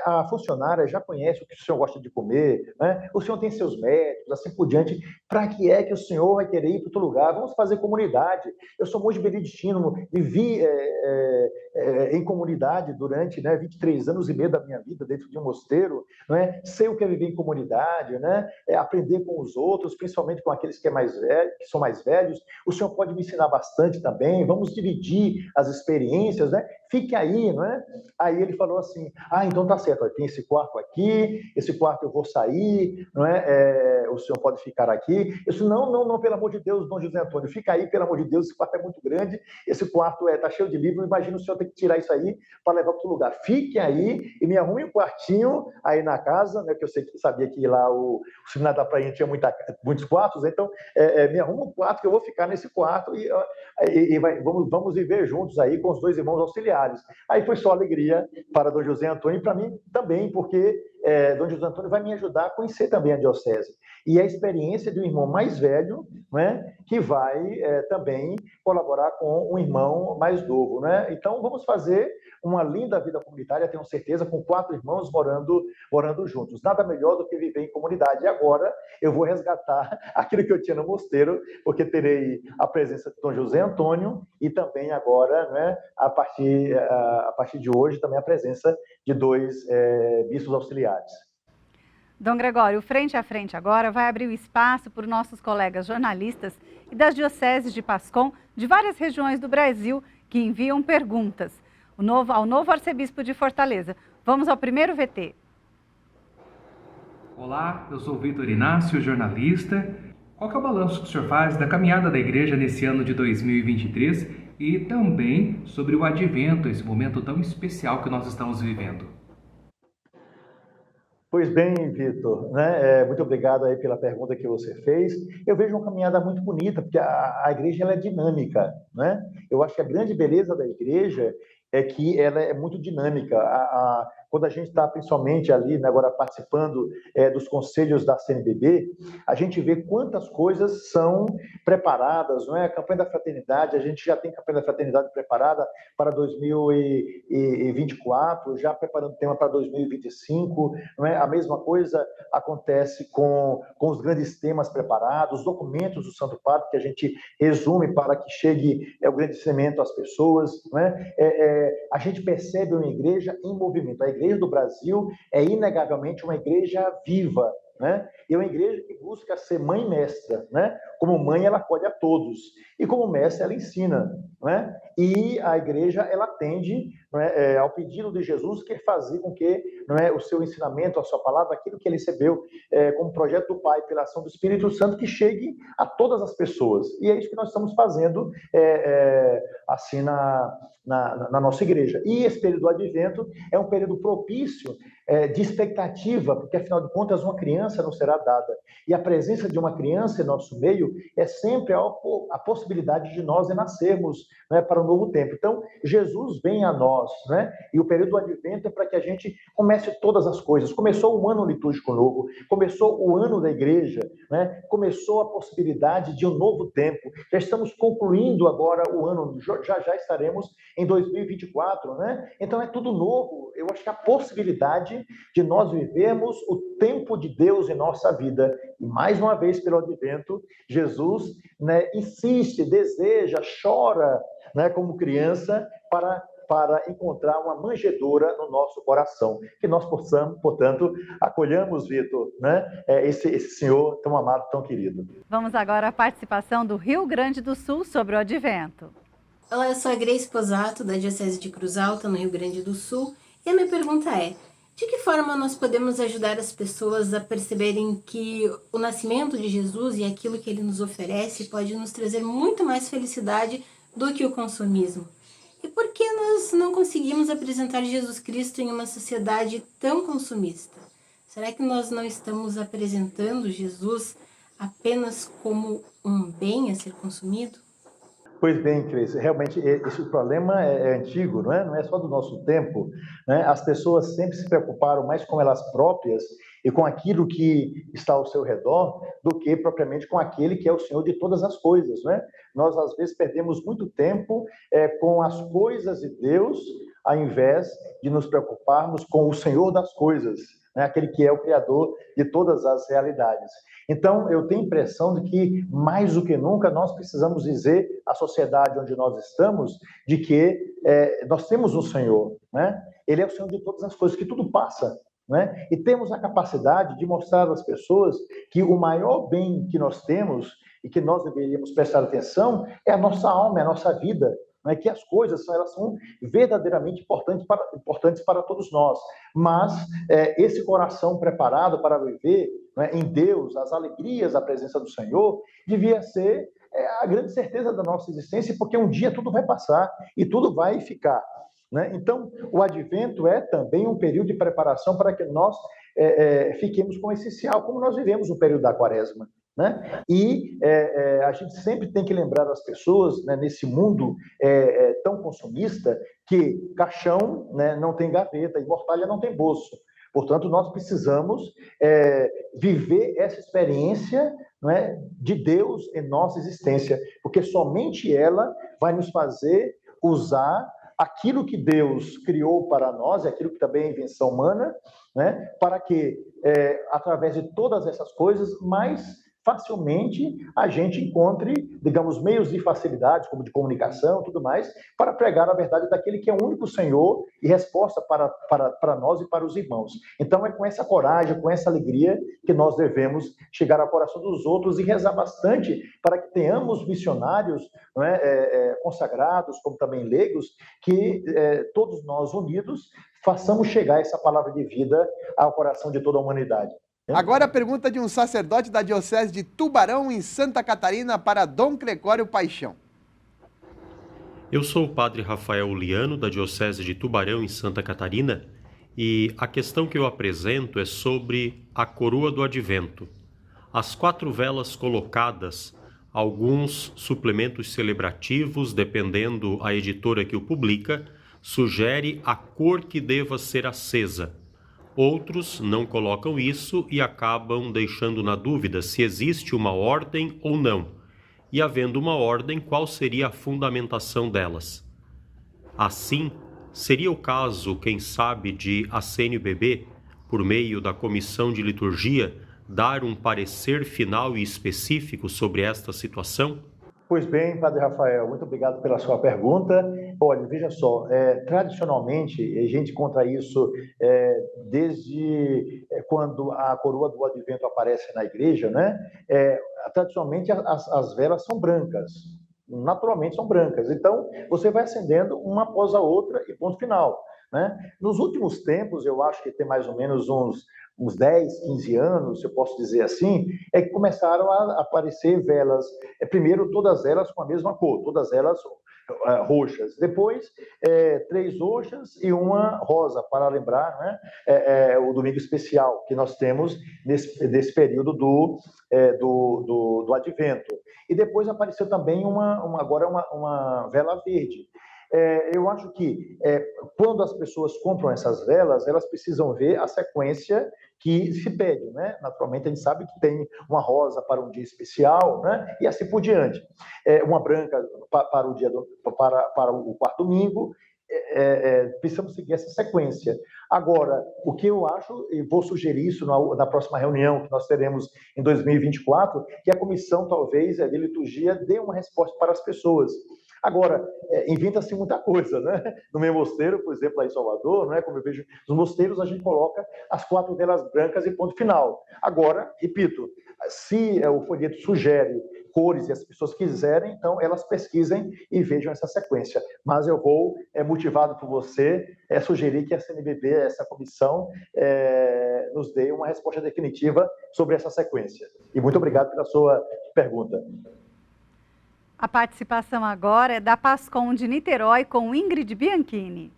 a funcionária já conhece o que o senhor gosta de comer, né, o senhor tem seus médicos, assim por diante, para que é que o senhor vai querer ir para outro lugar? Vamos fazer comunidade. Eu sou monge beneditino, vivi em comunidade durante 23 anos e meio da minha vida dentro de um mosteiro, não é? Sei o que é viver em comunidade, né? Aprender com os outros, principalmente com aqueles que são mais velhos. O senhor pode me ensinar bastante também. Vamos dividir as experiências, né? Fique aí, não é? Aí ele falou assim: então tá certo, tem esse quarto aqui, esse quarto eu vou sair, não é? O senhor pode ficar aqui. Eu disse: não, pelo amor de Deus, Dom José Antônio, fica aí, pelo amor de Deus, esse quarto é muito grande, esse quarto tá cheio de livros, imagina o senhor ter que tirar isso aí para levar para outro lugar. Fique aí e me arrume um quartinho aí na casa, né? Que eu sabia que lá o Seminário da Prainha tinha muitos quartos, então me arruma um quarto que eu vou ficar nesse quarto e vamos viver juntos aí com os 2 irmãos auxiliares. Aí foi só alegria para Dom José Antônio e para mim também, porque Dom José Antônio vai me ajudar a conhecer também a diocese. E a experiência de um irmão mais velho, né, que vai também colaborar com um irmão mais novo, né? Então vamos fazer uma linda vida comunitária, tenho certeza, com 4 irmãos morando juntos. Nada melhor do que viver em comunidade. E agora eu vou resgatar aquilo que eu tinha no mosteiro, porque terei a presença de Dom José Antônio e também agora, né, a partir de hoje, também a presença de 2 bispos auxiliares. Dom Gregório, o Frente a Frente agora vai abrir o espaço para os nossos colegas jornalistas e das dioceses de Pascom, de várias regiões do Brasil, que enviam perguntas ao novo arcebispo de Fortaleza. Vamos ao primeiro VT. Olá, eu sou Vitor Inácio, jornalista. Qual que é o balanço que o senhor faz da caminhada da igreja nesse ano de 2023 e também sobre o advento, esse momento tão especial que nós estamos vivendo? Pois bem, Vitor, né? Muito obrigado aí pela pergunta que você fez. Eu vejo uma caminhada muito bonita, porque a igreja ela é dinâmica, né? Eu acho que a grande beleza da igreja é que ela é muito dinâmica. Quando a gente está principalmente ali, né, agora participando dos conselhos da CNBB, a gente vê quantas coisas são preparadas, não é? A campanha da fraternidade, a gente já tem a campanha da fraternidade preparada para 2024, já preparando o tema para 2025, não é? A mesma coisa acontece com os grandes temas preparados, os documentos do Santo Padre que a gente resume para que chegue o agradecimento às pessoas, não é? A gente percebe uma igreja em movimento. A igreja do Brasil é inegavelmente uma igreja viva, né? E é uma igreja que busca ser mãe mestra, né? Como mãe ela acolhe a todos e como mestra ela ensina, né? E a igreja ela tende, não é, ao pedido de Jesus, que fazia com que, não é, o seu ensinamento, a sua palavra, aquilo que ele recebeu como projeto do Pai, pela ação do Espírito Santo, que chegue a todas as pessoas. E é isso que nós estamos fazendo assim na nossa igreja. E esse período do Advento é um período propício de expectativa, porque afinal de contas uma criança nos será dada. E a presença de uma criança em nosso meio é sempre a possibilidade de nós renascermos, né, para um novo tempo. Então, Jesus vem a nós, né? E o período do Advento é para que a gente comece todas as coisas. Começou o ano litúrgico novo, começou o ano da igreja, né? Começou a possibilidade de um novo tempo. Já estamos concluindo agora o ano, já estaremos em 2024, né? Então é tudo novo. Eu acho que a possibilidade de nós vivermos o tempo de Deus em nossa vida. E mais uma vez, pelo Advento, Jesus, né, insiste, deseja, chora, né, como criança, para encontrar uma manjedoura no nosso coração. Que nós possamos, portanto, acolhamos, Vitor, né, esse Senhor tão amado, tão querido. Vamos agora à participação do Rio Grande do Sul sobre o Advento. Olá, eu sou a Grace Posato, da Diocese de Cruz Alta, no Rio Grande do Sul, e a minha pergunta é: de que forma nós podemos ajudar as pessoas a perceberem que o nascimento de Jesus e aquilo que ele nos oferece pode nos trazer muito mais felicidade do que o consumismo? E por que nós não conseguimos apresentar Jesus Cristo em uma sociedade tão consumista? Será que nós não estamos apresentando Jesus apenas como um bem a ser consumido? Pois bem, Cris, realmente esse problema é antigo, não é? Não é só do nosso tempo, né? As pessoas sempre se preocuparam mais com elas próprias e com aquilo que está ao seu redor do que propriamente com aquele que é o Senhor de todas as coisas, né? Nós, às vezes, perdemos muito tempo com as coisas de Deus, ao invés de nos preocuparmos com o Senhor das coisas, né? Aquele que é o Criador de todas as realidades. Então, eu tenho a impressão de que, mais do que nunca, nós precisamos dizer à sociedade onde nós estamos de que nós temos um Senhor, né? Ele é o Senhor de todas as coisas, que tudo passa, né? E temos a capacidade de mostrar às pessoas que o maior bem que nós temos e que nós deveríamos prestar atenção é a nossa alma, é a nossa vida, né? Que as coisas elas são verdadeiramente importantes para todos nós, mas esse coração preparado para viver, né, em Deus, as alegrias da presença do Senhor, devia ser a grande certeza da nossa existência, porque um dia tudo vai passar e tudo vai ficar, né? Então, o Advento é também um período de preparação para que nós fiquemos com o essencial, como nós vivemos o período da Quaresma, né? E a gente sempre tem que lembrar as pessoas, né, nesse mundo tão consumista, que caixão, né, não tem gaveta e mortalha não tem bolso. Portanto, nós precisamos viver essa experiência, não é, de Deus em nossa existência, porque somente ela vai nos fazer usar aquilo que Deus criou para nós, aquilo que também é invenção humana, né, para que, através de todas essas coisas, mais facilmente a gente encontre, digamos, meios de facilidade, como de comunicação e tudo mais, para pregar a verdade daquele que é o único Senhor e resposta para nós e para os irmãos. Então é com essa coragem, com essa alegria que nós devemos chegar ao coração dos outros e rezar bastante para que tenhamos missionários, não é, consagrados, como também leigos, que todos nós unidos façamos chegar essa palavra de vida ao coração de toda a humanidade. Agora a pergunta de um sacerdote da Diocese de Tubarão, em Santa Catarina, para Dom Gregório Paixão. Eu sou o padre Rafael Liano, da Diocese de Tubarão, em Santa Catarina, e a questão que eu apresento é sobre a coroa do Advento. As 4 velas colocadas, alguns suplementos celebrativos, dependendo a editora que o publica, sugere a cor que deva ser acesa. Outros não colocam isso e acabam deixando na dúvida se existe uma ordem ou não, e havendo uma ordem, qual seria a fundamentação delas. Assim, seria o caso, quem sabe, de a CNBB, por meio da Comissão de Liturgia, dar um parecer final e específico sobre esta situação? Pois bem, Padre Rafael, muito obrigado pela sua pergunta. Olha, veja só, tradicionalmente, a gente encontra isso desde quando a coroa do Advento aparece na igreja, né? Tradicionalmente, as velas são brancas, naturalmente são brancas. Então, você vai acendendo uma após a outra e ponto final, né? Nos últimos tempos, eu acho que tem mais ou menos uns 10, 15 anos, se eu posso dizer assim, é que começaram a aparecer velas. Primeiro, todas elas com a mesma cor, todas elas roxas. Depois, 3 roxas e uma rosa, para lembrar, né, o domingo especial que nós temos nesse período do Advento. E depois apareceu também agora uma vela verde. Eu acho que quando as pessoas compram essas velas, elas precisam ver a sequência que se pede, né? Naturalmente, a gente sabe que tem uma rosa para um dia especial, né? E assim por diante. Uma branca para o quarto domingo. Precisamos seguir essa sequência. Agora, o que eu acho, e vou sugerir isso na próxima reunião que nós teremos em 2024, que a comissão, talvez, de liturgia dê uma resposta para as pessoas. Agora, inventa-se muita coisa, né? No meu mosteiro, por exemplo, lá em Salvador, né? Como eu vejo, nos mosteiros a gente coloca as 4 velas brancas e ponto final. Agora, repito, se o folheto sugere cores e as pessoas quiserem, então elas pesquisem e vejam essa sequência. Mas eu vou, motivado por você, sugerir que a CNBB, essa comissão, nos dê uma resposta definitiva sobre essa sequência. E muito obrigado pela sua pergunta. A participação agora é da Pascom de Niterói com Ingrid Bianchini.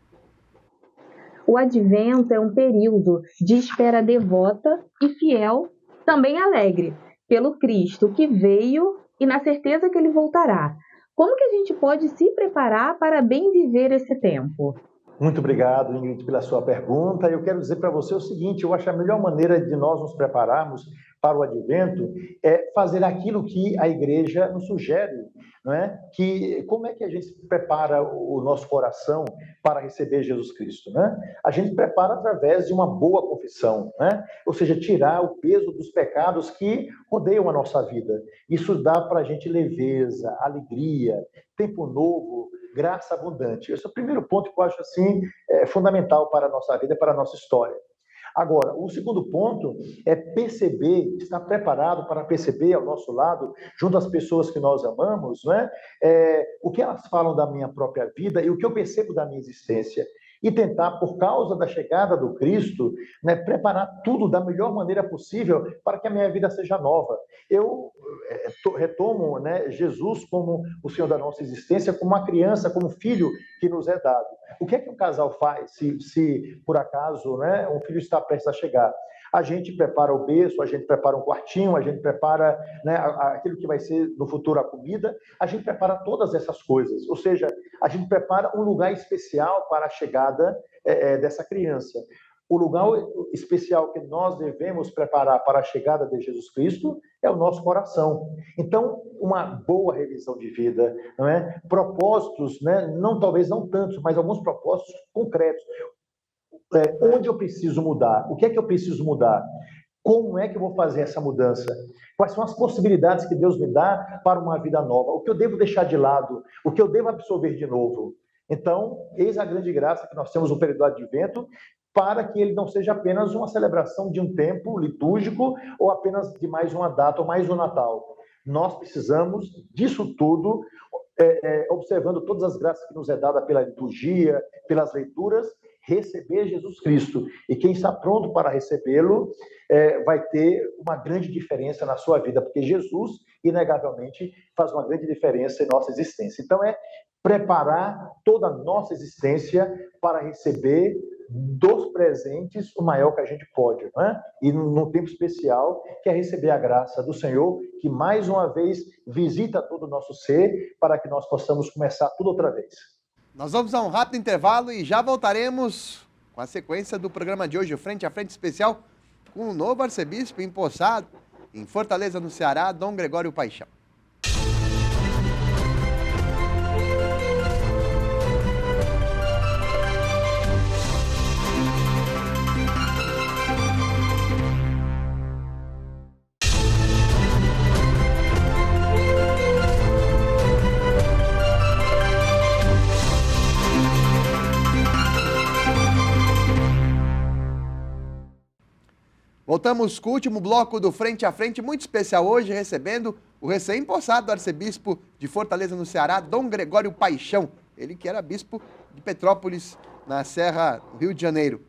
O Advento é um período de espera devota e fiel, também alegre, pelo Cristo que veio e na certeza que ele voltará. Como que a gente pode se preparar para bem viver esse tempo? Muito obrigado, Ingrid, pela sua pergunta. Eu quero dizer para você o seguinte, eu acho que a melhor maneira de nós nos prepararmos para o Advento é fazer aquilo que a igreja nos sugere, não é? Que como é que a gente prepara o nosso coração para receber Jesus Cristo, né? A gente prepara através de uma boa confissão, né? Ou seja, tirar o peso dos pecados que rodeiam a nossa vida. Isso dá para a gente leveza, alegria, tempo novo, graça abundante. Esse é o primeiro ponto que eu acho assim fundamental para a nossa vida, para a nossa história. Agora, o segundo ponto é perceber, estar preparado para perceber ao nosso lado, junto às pessoas que nós amamos, né, o que elas falam da minha própria vida e o que eu percebo da minha existência. E tentar, por causa da chegada do Cristo, né, preparar tudo da melhor maneira possível para que a minha vida seja nova. Eu retomo, né, Jesus como o Senhor da nossa existência, como uma criança, como um filho que nos é dado. O que é que um casal faz se por acaso, né, um filho está prestes a chegar? A gente prepara o berço, a gente prepara um quartinho, a gente prepara, né, aquilo que vai ser no futuro a comida, a gente prepara todas essas coisas. Ou seja, a gente prepara um lugar especial para a chegada dessa criança. O lugar especial que nós devemos preparar para a chegada de Jesus Cristo é o nosso coração. Então, uma boa revisão de vida, não é? Propósitos, né? Talvez não tantos, mas alguns propósitos concretos. Onde eu preciso mudar? O que é que eu preciso mudar? Como é que eu vou fazer essa mudança? Quais são as possibilidades que Deus me dá para uma vida nova? O que eu devo deixar de lado? O que eu devo absorver de novo? Então, eis a grande graça que nós temos no período do Advento, para que ele não seja apenas uma celebração de um tempo litúrgico ou apenas de mais uma data ou mais um Natal. Nós precisamos disso tudo, observando todas as graças que nos é dada pela liturgia, pelas leituras, receber Jesus Cristo. E quem está pronto para recebê-lo vai ter uma grande diferença na sua vida, porque Jesus, inegavelmente, faz uma grande diferença em nossa existência. Então, preparar toda a nossa existência para receber dos presentes o maior que a gente pode, né? E num tempo especial, que é receber a graça do Senhor, que mais uma vez visita todo o nosso ser, para que nós possamos começar tudo outra vez. Nós vamos a um rápido intervalo e já voltaremos com a sequência do programa de hoje, o Frente a Frente especial, com o novo arcebispo empossado em Fortaleza, no Ceará, Dom Gregório Paixão. Voltamos com o último bloco do Frente a Frente, muito especial hoje, recebendo o recém-possado arcebispo de Fortaleza, no Ceará, Dom Gregório Paixão. Ele que era bispo de Petrópolis, na Serra do Rio de Janeiro.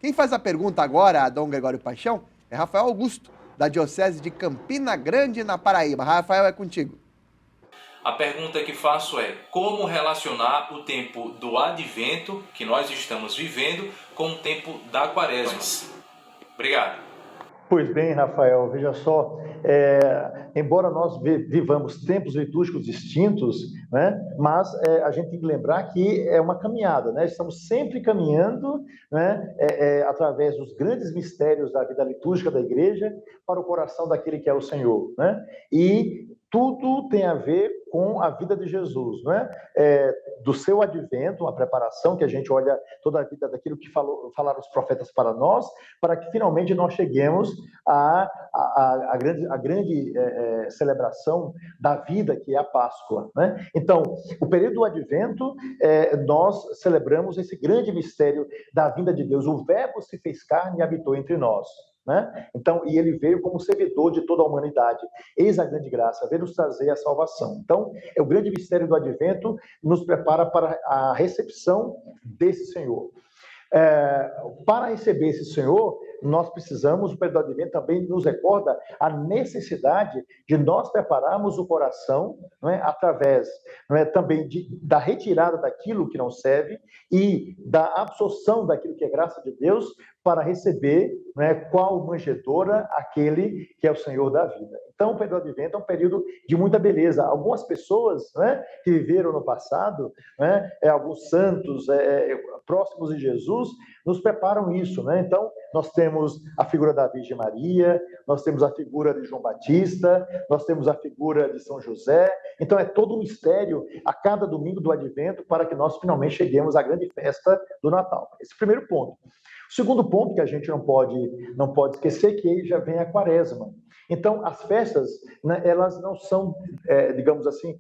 Quem faz a pergunta agora a Dom Gregório Paixão é Rafael Augusto, da Diocese de Campina Grande, na Paraíba. Rafael, é contigo. A pergunta que faço é: como relacionar o tempo do advento que nós estamos vivendo com o tempo da quaresma? Obrigado. Pois bem, Rafael, veja só, embora nós vivamos tempos litúrgicos distintos, né, mas a gente tem que lembrar que é uma caminhada, né? Estamos sempre caminhando, né, através dos grandes mistérios da vida litúrgica da Igreja para o coração daquele que é o Senhor, né? E tudo tem a ver com a vida de Jesus, não é? Do seu advento, a preparação que a gente olha toda a vida daquilo que falaram os profetas para nós, para que finalmente nós cheguemos à grande celebração da vida, que é a Páscoa, né? Então, o período do advento, nós celebramos esse grande mistério da vinda de Deus. O Verbo se fez carne e habitou entre nós, né? Então, e ele veio como servidor de toda a humanidade. Eis a grande graça, veio nos trazer a salvação. Então, o grande mistério do advento nos prepara para a recepção desse Senhor. Para receber esse Senhor, nós precisamos, o período do advento também nos recorda a necessidade de nós prepararmos o coração, não é, através, não é, também da retirada daquilo que não serve e da absorção daquilo que é graça de Deus, para receber, não é, qual manjedoura aquele que é o Senhor da vida. Então, o período do advento é um período de muita beleza. Algumas pessoas, né, que viveram no passado, né, alguns santos próximos de Jesus, nos preparam isso, né? Então, nós temos a figura da Virgem Maria, nós temos a figura de João Batista, nós temos a figura de São José. Então, é todo um mistério a cada domingo do advento para que nós finalmente cheguemos à grande festa do Natal. Esse é o primeiro ponto. O segundo ponto que a gente não pode esquecer, que aí já vem a quaresma. Então, as festas, né, elas não são, digamos assim,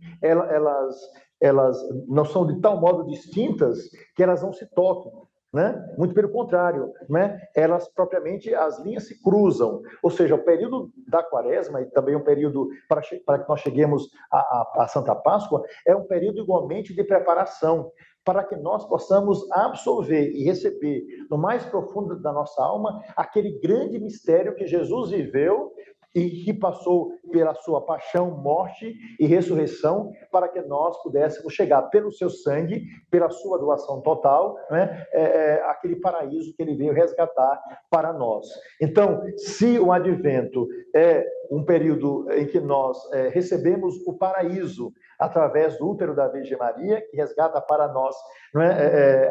elas não são de tal modo distintas que elas não se toquem, né? Muito pelo contrário, né? Elas propriamente, as linhas se cruzam. Ou seja, o período da quaresma e também um período para que nós cheguemos à Santa Páscoa é um período igualmente de preparação, para que nós possamos absorver e receber no mais profundo da nossa alma aquele grande mistério que Jesus viveu e que passou pela sua paixão, morte e ressurreição, para que nós pudéssemos chegar pelo seu sangue, pela sua doação total, né, aquele paraíso que ele veio resgatar para nós. Então, se o advento é um período em que nós recebemos o paraíso através do útero da Virgem Maria, que resgata para nós, não é,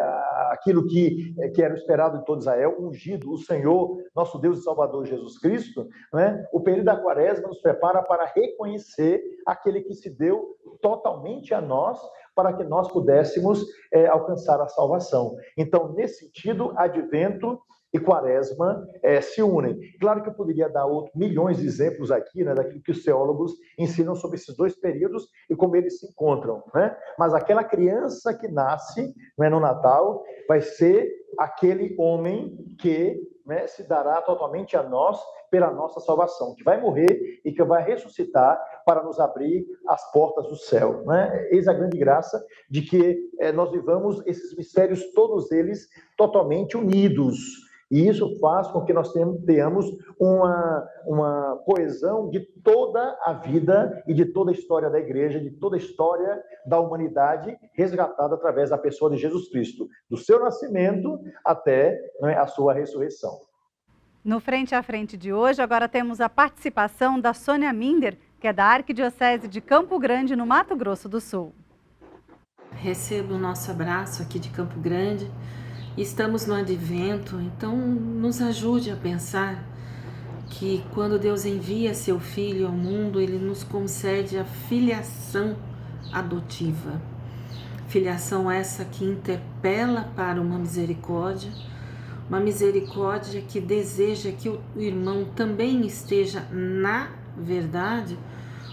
aquilo que era o esperado de todo Israel, ungido, o Senhor, nosso Deus e Salvador Jesus Cristo, não é? O período da quaresma nos prepara para reconhecer aquele que se deu totalmente a nós, para que nós pudéssemos alcançar a salvação. Então, nesse sentido, advento e quaresma se unem. Claro que eu poderia dar milhões de exemplos aqui, né, daquilo que os teólogos ensinam sobre esses dois períodos e como eles se encontram, né? Mas aquela criança que nasce, né, no Natal vai ser aquele homem que, né, se dará totalmente a nós pela nossa salvação, que vai morrer e que vai ressuscitar para nos abrir as portas do céu, né? Eis a grande graça de que nós vivamos esses mistérios, todos eles totalmente unidos. E isso faz com que nós tenhamos uma coesão de toda a vida e de toda a história da Igreja, de toda a história da humanidade, resgatada através da pessoa de Jesus Cristo, do seu nascimento até, né, a sua ressurreição. No Frente a Frente de hoje, agora temos a participação da Sônia Minder, que é da Arquidiocese de Campo Grande, no Mato Grosso do Sul. Recebo o nosso abraço aqui de Campo Grande. Estamos no advento, então nos ajude a pensar que quando Deus envia seu Filho ao mundo, Ele nos concede a filiação adotiva. Filiação essa que interpela para uma misericórdia que deseja que o irmão também esteja na verdade,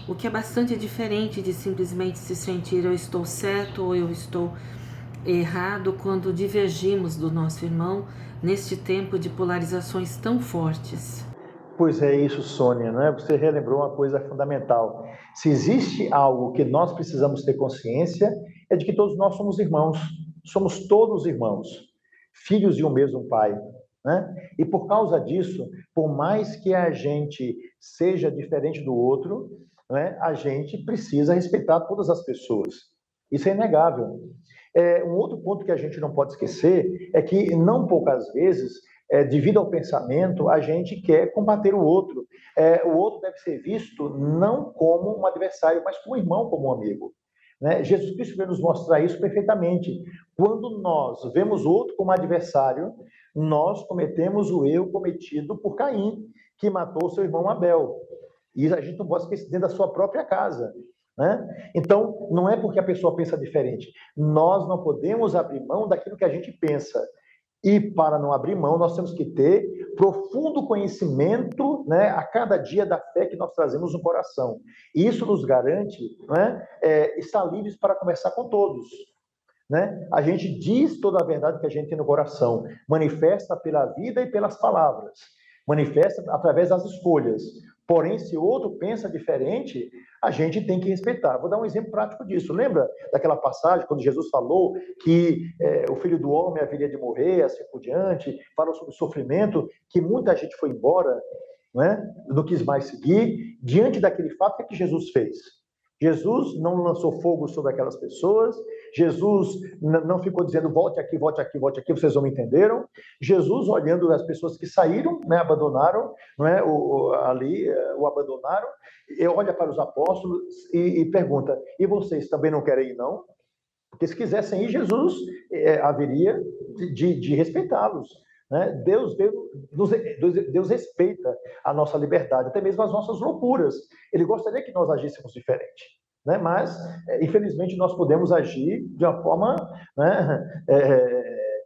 o que é bastante diferente de simplesmente se sentir eu estou certo ou eu estou errado quando divergimos do nosso irmão neste tempo de polarizações tão fortes. Pois é isso, Sônia, né? Você relembrou uma coisa fundamental. Se existe algo que nós precisamos ter consciência, é de que todos nós somos irmãos, somos todos irmãos, filhos de um mesmo pai, né? E por causa disso, por mais que a gente seja diferente do outro, né, a gente precisa respeitar todas as pessoas. Isso é inegável. Um outro ponto que a gente não pode esquecer é que, não poucas vezes, devido ao pensamento, a gente quer combater o outro. O outro deve ser visto não como um adversário, mas como um irmão, como um amigo. Né? Jesus Cristo veio nos mostrar isso perfeitamente. Quando nós vemos o outro como adversário, nós cometemos o erro cometido por Caim, que matou seu irmão Abel. E a gente não pode esquecer dentro da sua própria casa. Né? Então, não é porque a pessoa pensa diferente. Nós não podemos abrir mão daquilo que a gente pensa. E para não abrir mão, nós temos que ter profundo conhecimento, né, a cada dia da fé que nós trazemos no coração. E isso nos garante, né, estar livres para conversar com todos. Né? A gente diz toda a verdade que a gente tem no coração, manifesta pela vida e pelas palavras, manifesta através das escolhas. Porém, se o outro pensa diferente, a gente tem que respeitar. Vou dar um exemplo prático disso. Lembra daquela passagem, quando Jesus falou que o Filho do Homem haveria de morrer, assim por diante, falou sobre o sofrimento, que muita gente foi embora, né? Não quis mais seguir. Diante daquele fato, o que Jesus fez? Jesus não lançou fogo sobre aquelas pessoas, Jesus não ficou dizendo volte aqui, volte aqui, volte aqui, vocês não me entenderam. Jesus, olhando as pessoas que saíram, né, abandonaram, não é, o abandonaram, e olha para os apóstolos e pergunta, e vocês também não querem ir, não? Porque se quisessem ir, Jesus haveria de respeitá-los. Né? Deus respeita a nossa liberdade, até mesmo as nossas loucuras. Ele gostaria que nós agíssemos diferente, né? Mas, infelizmente, nós podemos agir de uma forma, né,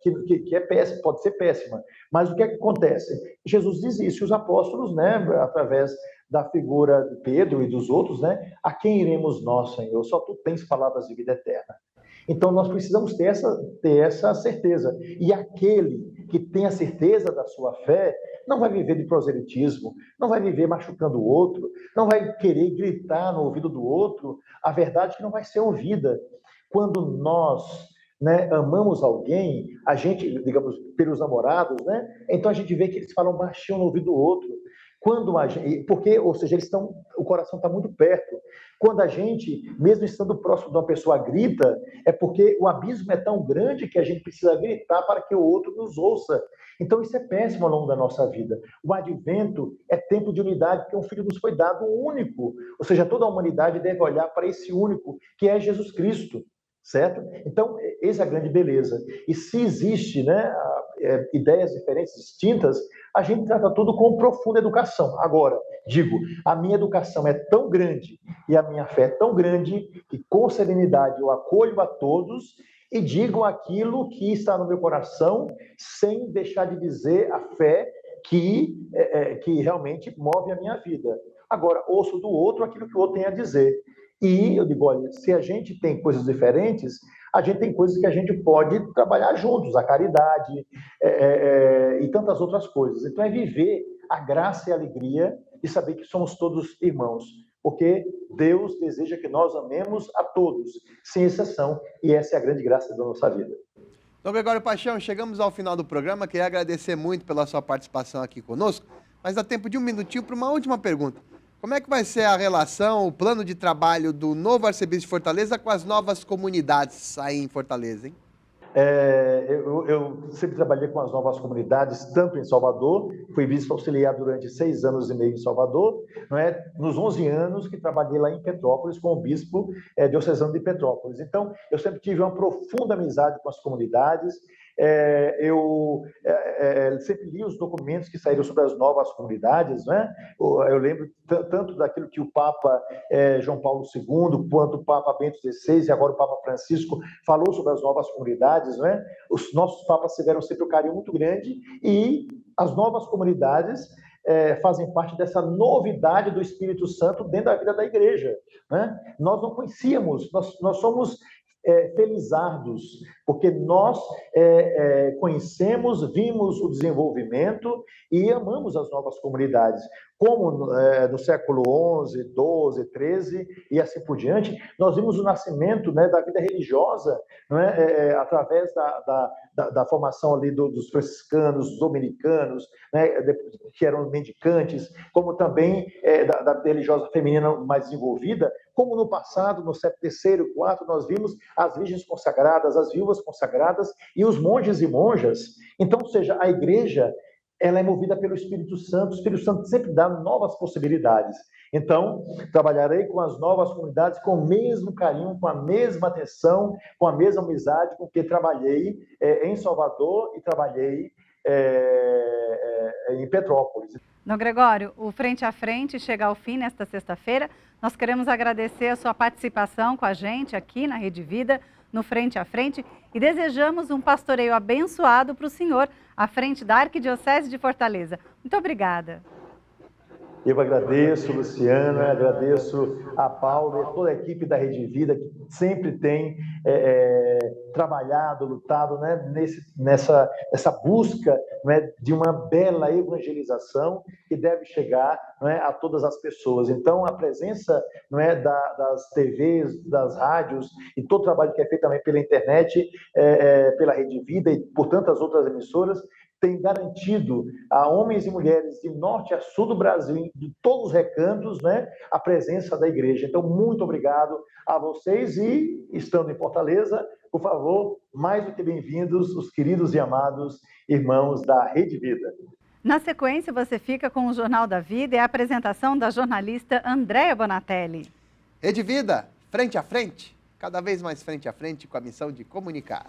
que é péssima, pode ser péssima. Mas o que é que acontece? Jesus diz isso, e os apóstolos, né, através da figura de Pedro e dos outros, né, a quem iremos nós, Senhor? Só tu tens palavras de vida eterna. Então, nós precisamos ter essa certeza. E aquele que tem a certeza da sua fé não vai viver de proselitismo, não vai viver machucando o outro, não vai querer gritar no ouvido do outro a verdade que não vai ser ouvida. Quando nós, né, amamos alguém, a gente, digamos, pelos namorados, né, então a gente vê que eles falam baixinho no ouvido do outro. Porque, ou seja, o coração está muito perto. Quando a gente, mesmo estando próximo de uma pessoa, grita, é porque o abismo é tão grande que a gente precisa gritar para que o outro nos ouça. Então, isso é péssimo ao longo da nossa vida. O advento é tempo de unidade, porque um filho nos foi dado, único. Ou seja, toda a humanidade deve olhar para esse único, que é Jesus Cristo. Certo? Então, essa é a grande beleza. E se existe, né, ideias diferentes, distintas, a gente trata tudo com profunda educação. Agora, digo, a minha educação é tão grande e a minha fé é tão grande que, com serenidade, eu acolho a todos e digo aquilo que está no meu coração, sem deixar de dizer a fé que realmente move a minha vida. Agora, ouço do outro aquilo que o outro tem a dizer. E eu digo, olha, se a gente tem coisas diferentes, a gente tem coisas que a gente pode trabalhar juntos, a caridade e tantas outras coisas. Então é viver a graça e a alegria de saber que somos todos irmãos, porque Deus deseja que nós amemos a todos, sem exceção, e essa é a grande graça da nossa vida. Dom Gregório Paixão, chegamos ao final do programa, queria agradecer muito pela sua participação aqui conosco, mas dá tempo de um minutinho para uma última pergunta. Como é que vai ser a relação, o plano de trabalho do novo arcebispo de Fortaleza com as novas comunidades aí em Fortaleza, hein? Eu sempre trabalhei com as novas comunidades, tanto em Salvador, fui bispo auxiliar durante 6 anos e meio em Salvador, não é? Nos 11 anos que trabalhei lá em Petrópolis com o bispo diocesano de Petrópolis. Então, eu sempre tive uma profunda amizade com as comunidades. Eu sempre li os documentos que saíram sobre as novas comunidades, né? Eu lembro tanto daquilo que o Papa João Paulo II, quanto o Papa Bento XVI e agora o Papa Francisco falou sobre as novas comunidades, né? Os nossos papas tiveram sempre um carinho muito grande e as novas comunidades fazem parte dessa novidade do Espírito Santo dentro da vida da igreja, né? Nós não conhecíamos, nós somos felizardos, porque nós conhecemos, vimos o desenvolvimento e amamos as novas comunidades. Como no século XI, XII, XIII e assim por diante, nós vimos o nascimento, né, da vida religiosa, né, através da formação ali dos franciscanos, dos dominicanos, né, que eram mendicantes, como também da vida religiosa feminina mais desenvolvida, como no passado, no século III e IV, nós vimos as virgens consagradas, as viúvas consagradas e os monges e monjas. Então, ou seja, a igreja, ela é movida pelo Espírito Santo. O Espírito Santo sempre dá novas possibilidades. Então, trabalharei com as novas comunidades com o mesmo carinho, com a mesma atenção, com a mesma amizade com que trabalhei em Salvador e trabalhei em Petrópolis. Dom Gregório, o Frente a Frente chega ao fim nesta sexta-feira. Nós queremos agradecer a sua participação com a gente aqui na Rede Vida, no Frente a Frente, e desejamos um pastoreio abençoado para o senhor à frente da Arquidiocese de Fortaleza. Muito obrigada. Eu agradeço, Luciana, agradeço a Paula e a toda a equipe da Rede Vida, que sempre tem trabalhado, lutado, né, nessa busca, né, de uma bela evangelização que deve chegar, né, a todas as pessoas. Então, a presença, né, das TVs, das rádios e todo o trabalho que é feito também pela internet, pela Rede Vida e por tantas outras emissoras, tem garantido a homens e mulheres de norte a sul do Brasil, de todos os recantos, né, a presença da igreja. Então, muito obrigado a vocês e, estando em Fortaleza, por favor, mais do que bem-vindos os queridos e amados irmãos da Rede Vida. Na sequência, você fica com o Jornal da Vida e a apresentação da jornalista Andréa Bonatelli. Rede Vida, frente a frente, cada vez mais frente a frente com a missão de comunicar.